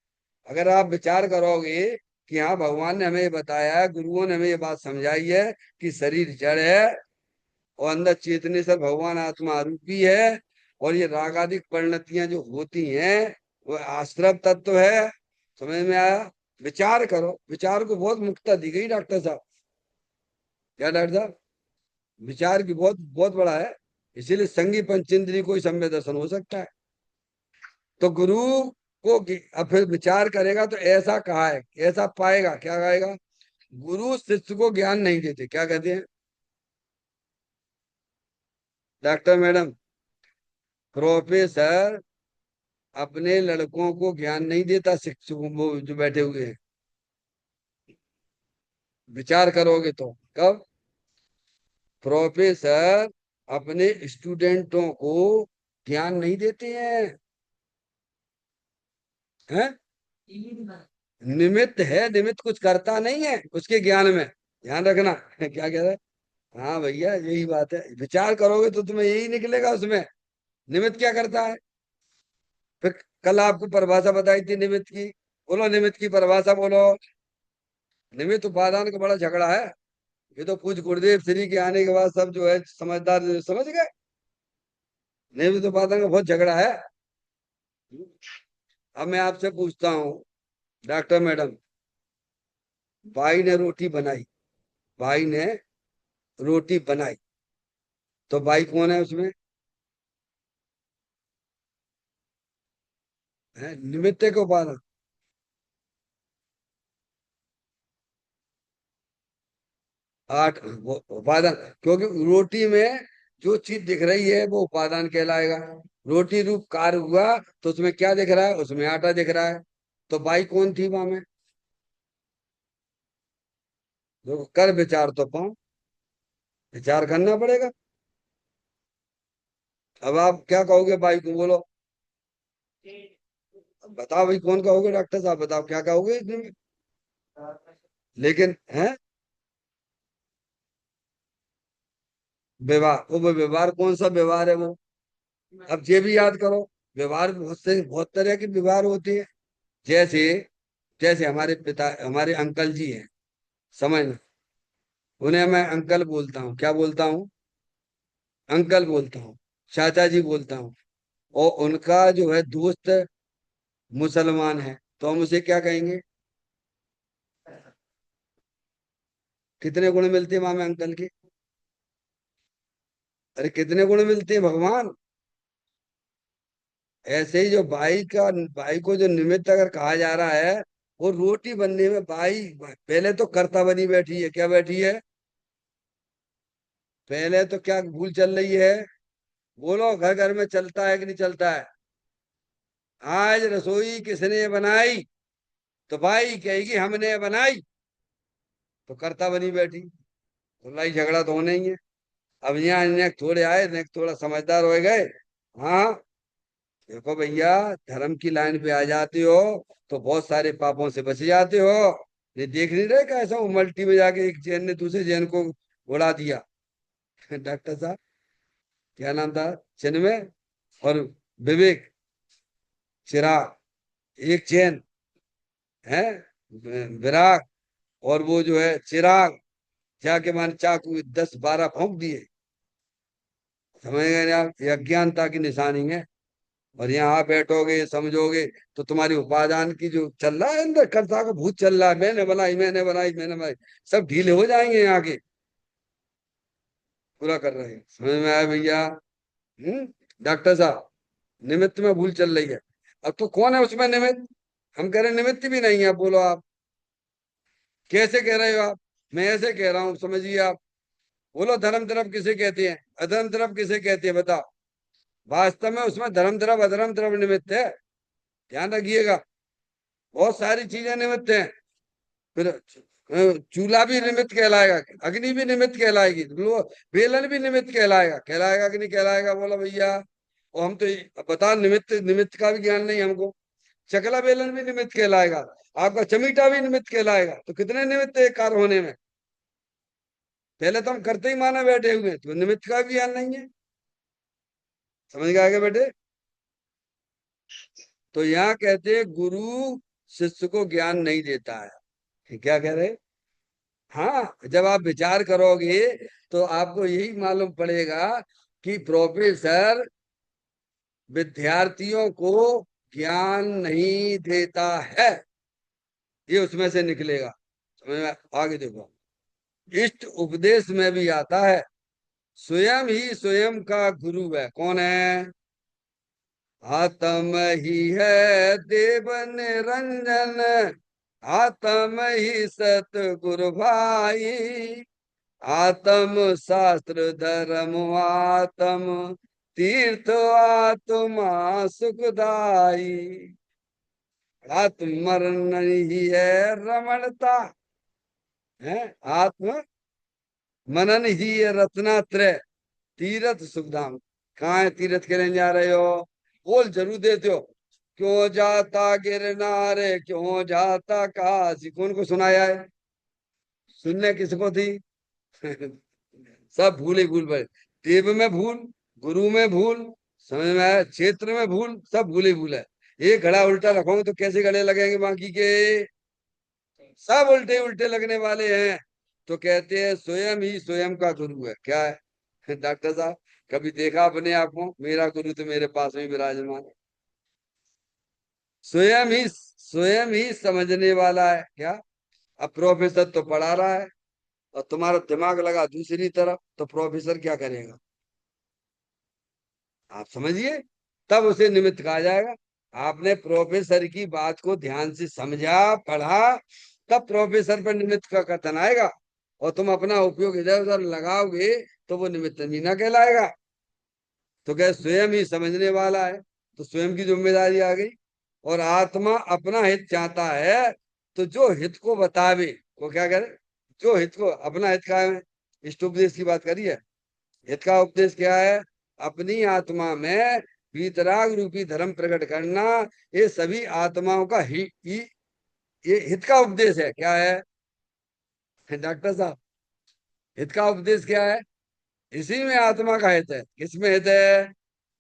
अगर आप विचार करोगे कि हाँ, भगवान ने हमें ये बताया है, गुरुओं ने हमें ये बात समझाई है कि शरीर जड़ है और अंदर चेतने से भगवान आत्मा आरूपी है, और ये रागादिक परिणतियां जो होती हैं वो आश्रव तत्व है। समझ में आया? विचार करो। विचार को बहुत मुक्तता दी गई डॉक्टर साहब। क्या डॉक्टर साहब? विचार की बहुत बहुत बड़ा है। इसीलिए संगी पंचेंद्रिय को ही सम्यक दर्शन हो सकता है। तो गुरु को अब फिर विचार करेगा तो ऐसा कहा है, ऐसा पाएगा, क्या कहेगा? गुरु शिष्य को ज्ञान नहीं देते, क्या कहते हैं डॉक्टर मैडम? प्रोफेसर अपने लड़कों को ज्ञान नहीं देता, शिक्षकों वो जो बैठे हुए हैं। विचार करोगे तो कब? प्रोफेसर अपने स्टूडेंटों को ज्ञान नहीं देते हैं? निमित्त है, निमित्त कुछ करता नहीं है उसके ज्ञान में, ध्यान रखना। क्या कह रहा है? हाँ भैया, यही बात है। विचार करोगे तो तुम्हें यही निकलेगा उसमें। निमित्त क्या करता है? फिर कल आपको परिभाषा बताई थी निमित्त की, बोलो निमित्त की परिभाषा बोलो। निमित्त उपादान का बड़ा झगड़ा है। ये तो पूज्य गुरुदेव श्री के आने के बाद सब जो है समझदार समझ गए। निमित्त उपादान का बहुत झगड़ा है। अब मैं आपसे पूछता हूँ डॉक्टर मैडम, भाई ने रोटी बनाई, भाई ने रोटी बनाई, तो भाई कौन है उसमें? है निमित्त के उपादान। आठ उपादान, क्योंकि रोटी में जो चीज दिख रही है वो उपादान कहलाएगा। रोटी रूप कार्य हुआ तो उसमें क्या दिख रहा है? उसमें आटा दिख रहा है। तो बाई कौन थी वहां में? जो कर विचार तो पाऊं, विचार करना पड़ेगा। अब आप क्या कहोगे बाई को? बोलो, बताओ भाई, कौन कहोगे? डॉक्टर साहब बताओ क्या कहोगे इसमें? लेकिन है व्यवहार, वो व्यवहार कौन सा व्यवहार है वो? अब ये भी याद करो, व्यवहार बहुत से बहुत तरह के व्यवहार होते हैं। जैसे जैसे हमारे पिता, हमारे अंकल जी हैं, समझना, उन्हें मैं अंकल बोलता हूँ। क्या बोलता हूँ? अंकल बोलता हूँ, चाचा जी बोलता हूँ। और उनका जो है दोस्त मुसलमान है, तो हम उसे क्या कहेंगे? कितने गुण मिलते हैं वहां में अंकल के? अरे कितने गुण मिलते हैं भगवान! ऐसे ही जो भाई को जो निमित्त अगर कहा जा रहा है, वो रोटी बनने में भाई पहले तो कर्ता बनी बैठी है। क्या बैठी है? पहले तो क्या भूल चल रही है? बोलो, घर घर में चलता है कि नहीं चलता है? आज रसोई किसने बनाई? तो भाई कहेगी हमने बनाई। तो कर्ता बनी बैठी, तो लड़ाई झगड़ा तो होना ही है। अब यहाँ इन्हें थोड़े आए, इन्हें थोड़ा समझदार हो गए। हाँ, देखो भैया, धर्म की लाइन पे आ जाते हो तो बहुत सारे पापों से बच जाते हो। ये देख नहीं रहे कैसा वो मल्टी में जाके एक जैन ने दूसरे जैन को उड़ा दिया। डॉक्टर साहब, क्या नाम था? चिन्मय और विवेक, चिराग, एक चैन है, विराग, और वो जो है चिराग, जाके मान चाकू 10-12 फूंक दिए। समझ गए ना आप? ये अज्ञानता की निशानी है। और यहाँ आप बैठोगे समझोगे तो तुम्हारी उपादान की जो चल रहा है अंदर, कर्ता का भूत चल रहा है, मैंने बनाई, मैंने बनाई, मैंने बनाई, सब ढीले हो जाएंगे यहाँ के। पूरा कर रहे हैं, समझ में आया भैया? डॉक्टर साहब, निमित्त में भूल चल रही है। अब तो कौन है उसमें निमित्त? हम कह रहे हैं निमित्त भी नहीं है। बोलो आप कैसे कह रहे हो आप? मैं ऐसे कह रहा हूँ, समझिए आप। बोलो, धर्म तरफ किसे कहते हैं, अधर्म तरफ किसे कहते हैं, बताओ। वास्तव में उसमें धर्म तरफ अधर्म तरफ निमित्त है, ध्यान रखिएगा। बहुत सारी चीजें निमित्त हैं। फिर चूल्हा भी निमित्त कहलाएगा, अग्नि भी निमित्त कहलाएगी, बेलन भी निमित्त कहलाएगा। कहलाएगा कि नहीं कहलाएगा? बोलो भैया। और हम तो बता, निमित्त निमित्त का भी ज्ञान नहीं हमको। चकला बेलन भी निमित्त कहलाएगा, आपका चमीटा भी निमित्त कहलाएगा। तो कितने निमित्त है एक कार्य होने में? पहले तो हम करते ही माना बैठे हुए हैं, तो निमित्त का भी ज्ञान नहीं है। समझ गए आगे बेटे? तो यहाँ कहते हैं गुरु शिष्य को ज्ञान नहीं देता है। क्या कह रहे? हाँ, जब आप विचार करोगे तो आपको यही मालूम पड़ेगा कि प्रोफेसर विद्यार्थियों को ज्ञान नहीं देता है, ये उसमें से निकलेगा। समझ में? आगे देखो, इष्ट उपदेश में भी आता है, स्वयं ही स्वयं का गुरु है। कौन है? आत्म ही है देव निरंजन, आत्म ही सतगुरु भाई, आत्म शास्त्र धर्म आत्म तीर्थ आत्मा सुखदाई, आत्म मरण ही है रमणता, है आत्म मनन ही है रत्नात्रय, तीर्थ सुखधाम। कहाँ है तीर्थ के लिए जा रहे हो? बोल जरूर देते हो। क्यों जाता गिरनारे, क्यों जाता काशी, कौन को सुनाया है? सुनने किसको थी? सब भूल ही भूल भरे। देव में भूल, गुरु में भूल, समझ में आया? क्षेत्र में भूल, सब भूल ही भूल है। एक घड़ा उल्टा रखोगे तो कैसे घड़े लगेंगे बाकी के? सब उल्टे उल्टे लगने वाले हैं। तो कहते हैं स्वयं ही स्वयं का गुरु है। क्या है? डॉक्टर साहब, कभी देखा अपने आप को? मेरा गुरु तो मेरे पास में विराजमान है। स्वयं ही समझने वाला है। क्या? अब प्रोफेसर तो पढ़ा रहा है और तुम्हारा दिमाग लगा दूसरी तरफ, तो प्रोफेसर क्या करेगा? आप समझिए, तब उसे निमित्त कहा जाएगा। आपने प्रोफेसर की बात को ध्यान से समझा, पढ़ा, तब प्रोफेसर पर निमित्त का कथन आएगा। और तुम अपना उपयोग इधर उधर लगाओगे तो वो निमित्त नहीं ना कहलाएगा। तो क्या स्वयं ही समझने वाला है, तो स्वयं की जिम्मेदारी आ गई। और आत्मा अपना हित चाहता है, तो जो हित को बतावे वो क्या करे, जो हित को अपना हित का है। इष्ट उपदेश की बात करिए। हित का उपदेश क्या है? अपनी आत्मा में वीतराग रूपी धर्म प्रकट करना। ये सभी आत्माओं का ये हित का उपदेश है। क्या है डॉक्टर साहब? हित का उपदेश क्या है? इसी में आत्मा का हित है। किसमें हित है?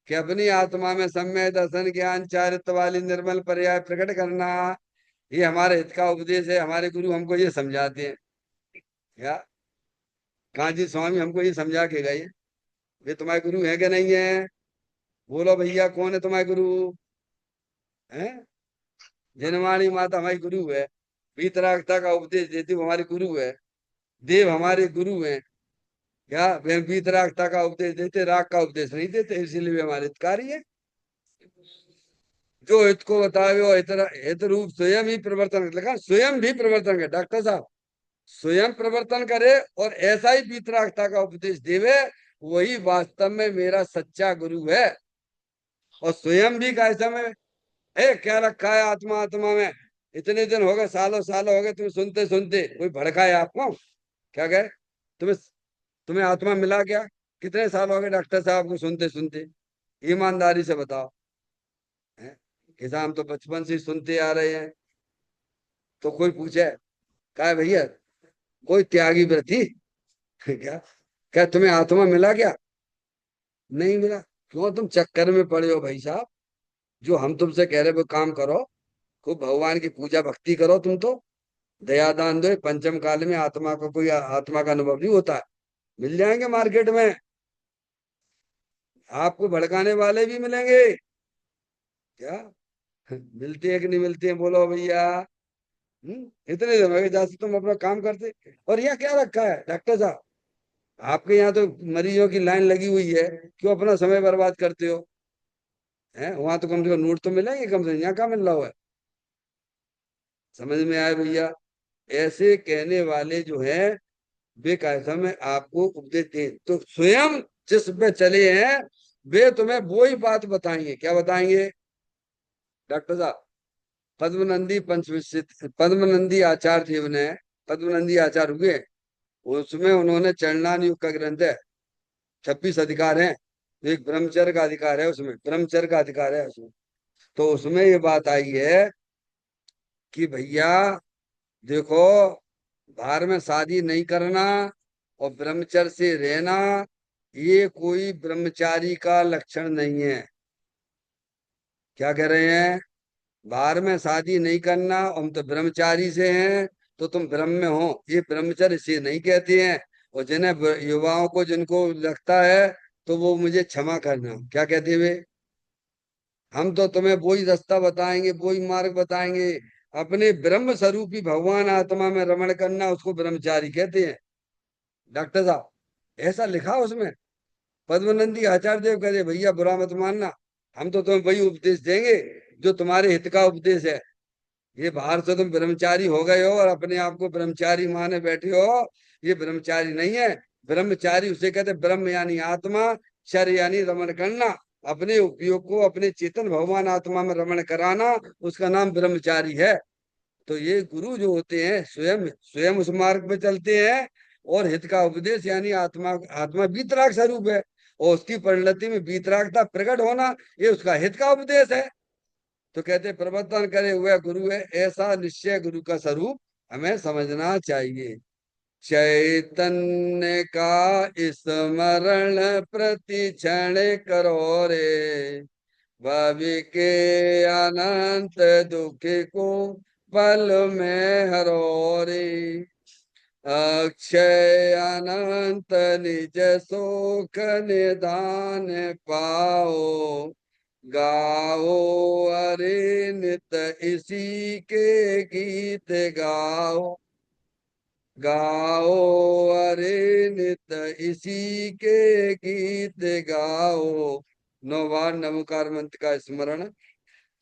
कि अपनी आत्मा में सम्यक दर्शन ज्ञान चारित्र वाली निर्मल पर्याय प्रकट करना। ये हमारे हित का उपदेश है। हमारे गुरु हमको ये समझाते हैं। क्या कांची स्वामी हमको ये समझा के गए। वे तुम्हारे गुरु है कि नहीं है? बोलो भैया, कौन है तुम्हारे गुरु? है जनवाणी माता हमारी गुरु है। वीतरागता का उपदेश देती वो हमारी गुरु है। देव हमारे गुरु हैं। क्या वे वीतरागता का उपदेश देते, राग का उपदेश नहीं देते, इसीलिए वे हमारे हितकारी है। जो हित को बतावे वो हित रूप स्वयं ही प्रवर्तन लगा, स्वयं भी प्रवर्तन करे डॉक्टर साहब। स्वयं प्रवर्तन करे और ऐसा ही वीतरागता का उपदेश देवे, वही वास्तव में मेरा सच्चा गुरु है। और स्वयं भी कैसा में क्या रखा है आत्मा आत्मा में? इतने दिन हो गए, सालों सालों हो गए तुम्हें सुनते सुनते, कोई भड़काए आपको? क्या कहे? तुम्हें तुम्हें आत्मा मिला क्या? कितने साल हो गए डॉक्टर साहब को सुनते सुनते? ईमानदारी से बताओ। है कि साहब हम तो बचपन से ही सुनते आ रहे हैं। तो कोई पूछे, कहा भैया कोई त्यागी व्रती क्या क्या तुम्हें आत्मा मिला क्या? नहीं मिला। क्यों तुम चक्कर में पड़े हो भाई साहब? जो हम तुमसे कह रहे हो वो काम करो। खूब भगवान की पूजा भक्ति करो। तुम तो दया दान दो। पंचम काल में आत्मा का कोई आत्मा का अनुभव नहीं होता है। मिल जाएंगे मार्केट में। आपको भड़काने वाले भी मिलेंगे। क्या मिलते हैं कि नहीं मिलते हैं? बोलो भैया। इतने दिन हो गए जैसे तुम अपना काम करते। और यहाँ क्या रखा है डॉक्टर साहब? आपके यहाँ तो मरीजों की लाइन लगी हुई है, क्यों अपना समय बर्बाद करते हो? हैं वहां तो कम से कम नोट तो मिलेंगे, कम से कम यहाँ कहाँ मिल रहा हुआ है? समझ में आया भैया? ऐसे कहने वाले जो है वे कैसा में आपको उपदेश दें तो स्वयं जिस पे चले हैं वे तुम्हें वो ही बात बताएंगे। क्या बताएंगे डॉक्टर साहब? पद्मनंदी पंचविंशित पद्मनंदी आचार्य थे उन्हें। पद्मनंदी आचार्य हुए। उसमें उन्होंने चरणान युग का ग्रंथ है। 26 अधिकार हैं। एक ब्रह्मचर्य का अधिकार है, उसमें ब्रह्मचर्य का अधिकार है उसमें। तो उसमें ये बात आई है कि भैया देखो, बाहर में शादी नहीं करना और ब्रह्मचर्य से रहना, ये कोई ब्रह्मचारी का लक्षण नहीं है। क्या कह रहे हैं? बाहर में शादी नहीं करना, हम तो ब्रह्मचारी से हैं, तो तुम ब्रह्म में हो, ये ब्रह्मचर्य से नहीं कहते हैं। और जिन्हें युवाओं को जिनको लगता है, तो वो मुझे क्षमा करना, क्या कहते हुए, हम तो तुम्हें वही रास्ता बताएंगे, वही मार्ग बताएंगे। अपने ब्रह्म स्वरूपी भगवान आत्मा में रमण करना, उसको ब्रह्मचारी कहते हैं डॉक्टर साहब। ऐसा लिखा उसमें। पद्मनंदी आचार्य देव कहते भैया बुरा मत मानना, हम तो तुम्हें वही उपदेश देंगे जो तुम्हारे हित का उपदेश है। ये बाहर से तुम ब्रह्मचारी हो गए हो और अपने आप को ब्रह्मचारी माने बैठे हो, ये ब्रह्मचारी नहीं है। ब्रह्मचारी उसे कहते ब्रह्म यानी आत्मा, चर यानी रमण करना। अपने उपयोग को अपने चेतन भगवान आत्मा में रमण कराना, उसका नाम ब्रह्मचारी है। तो ये गुरु जो होते हैं स्वयं स्वयं उस मार्ग पे चलते हैं। और हित का उपदेश यानी आत्मा आत्मा वीतराग स्वरूप है, और उसकी परिणति में वीतरागता प्रकट होना, ये उसका हित का उपदेश है। तो कहते प्रवर्तन करे हुए गुरु है, ऐसा निश्चय गुरु का स्वरूप हमें समझना चाहिए। चैतन्य का स्मरण प्रति क्षण करो रे, भवि के अनंत दुख को पल में हरो रे। अक्षय अनंत निज सुख निदान पाओ, गाओ अरे नित इसी के गीत गाओ। गाओ अरे नित इसी के गीत गाओ। 9 बार नमोकार मंत्र का स्मरण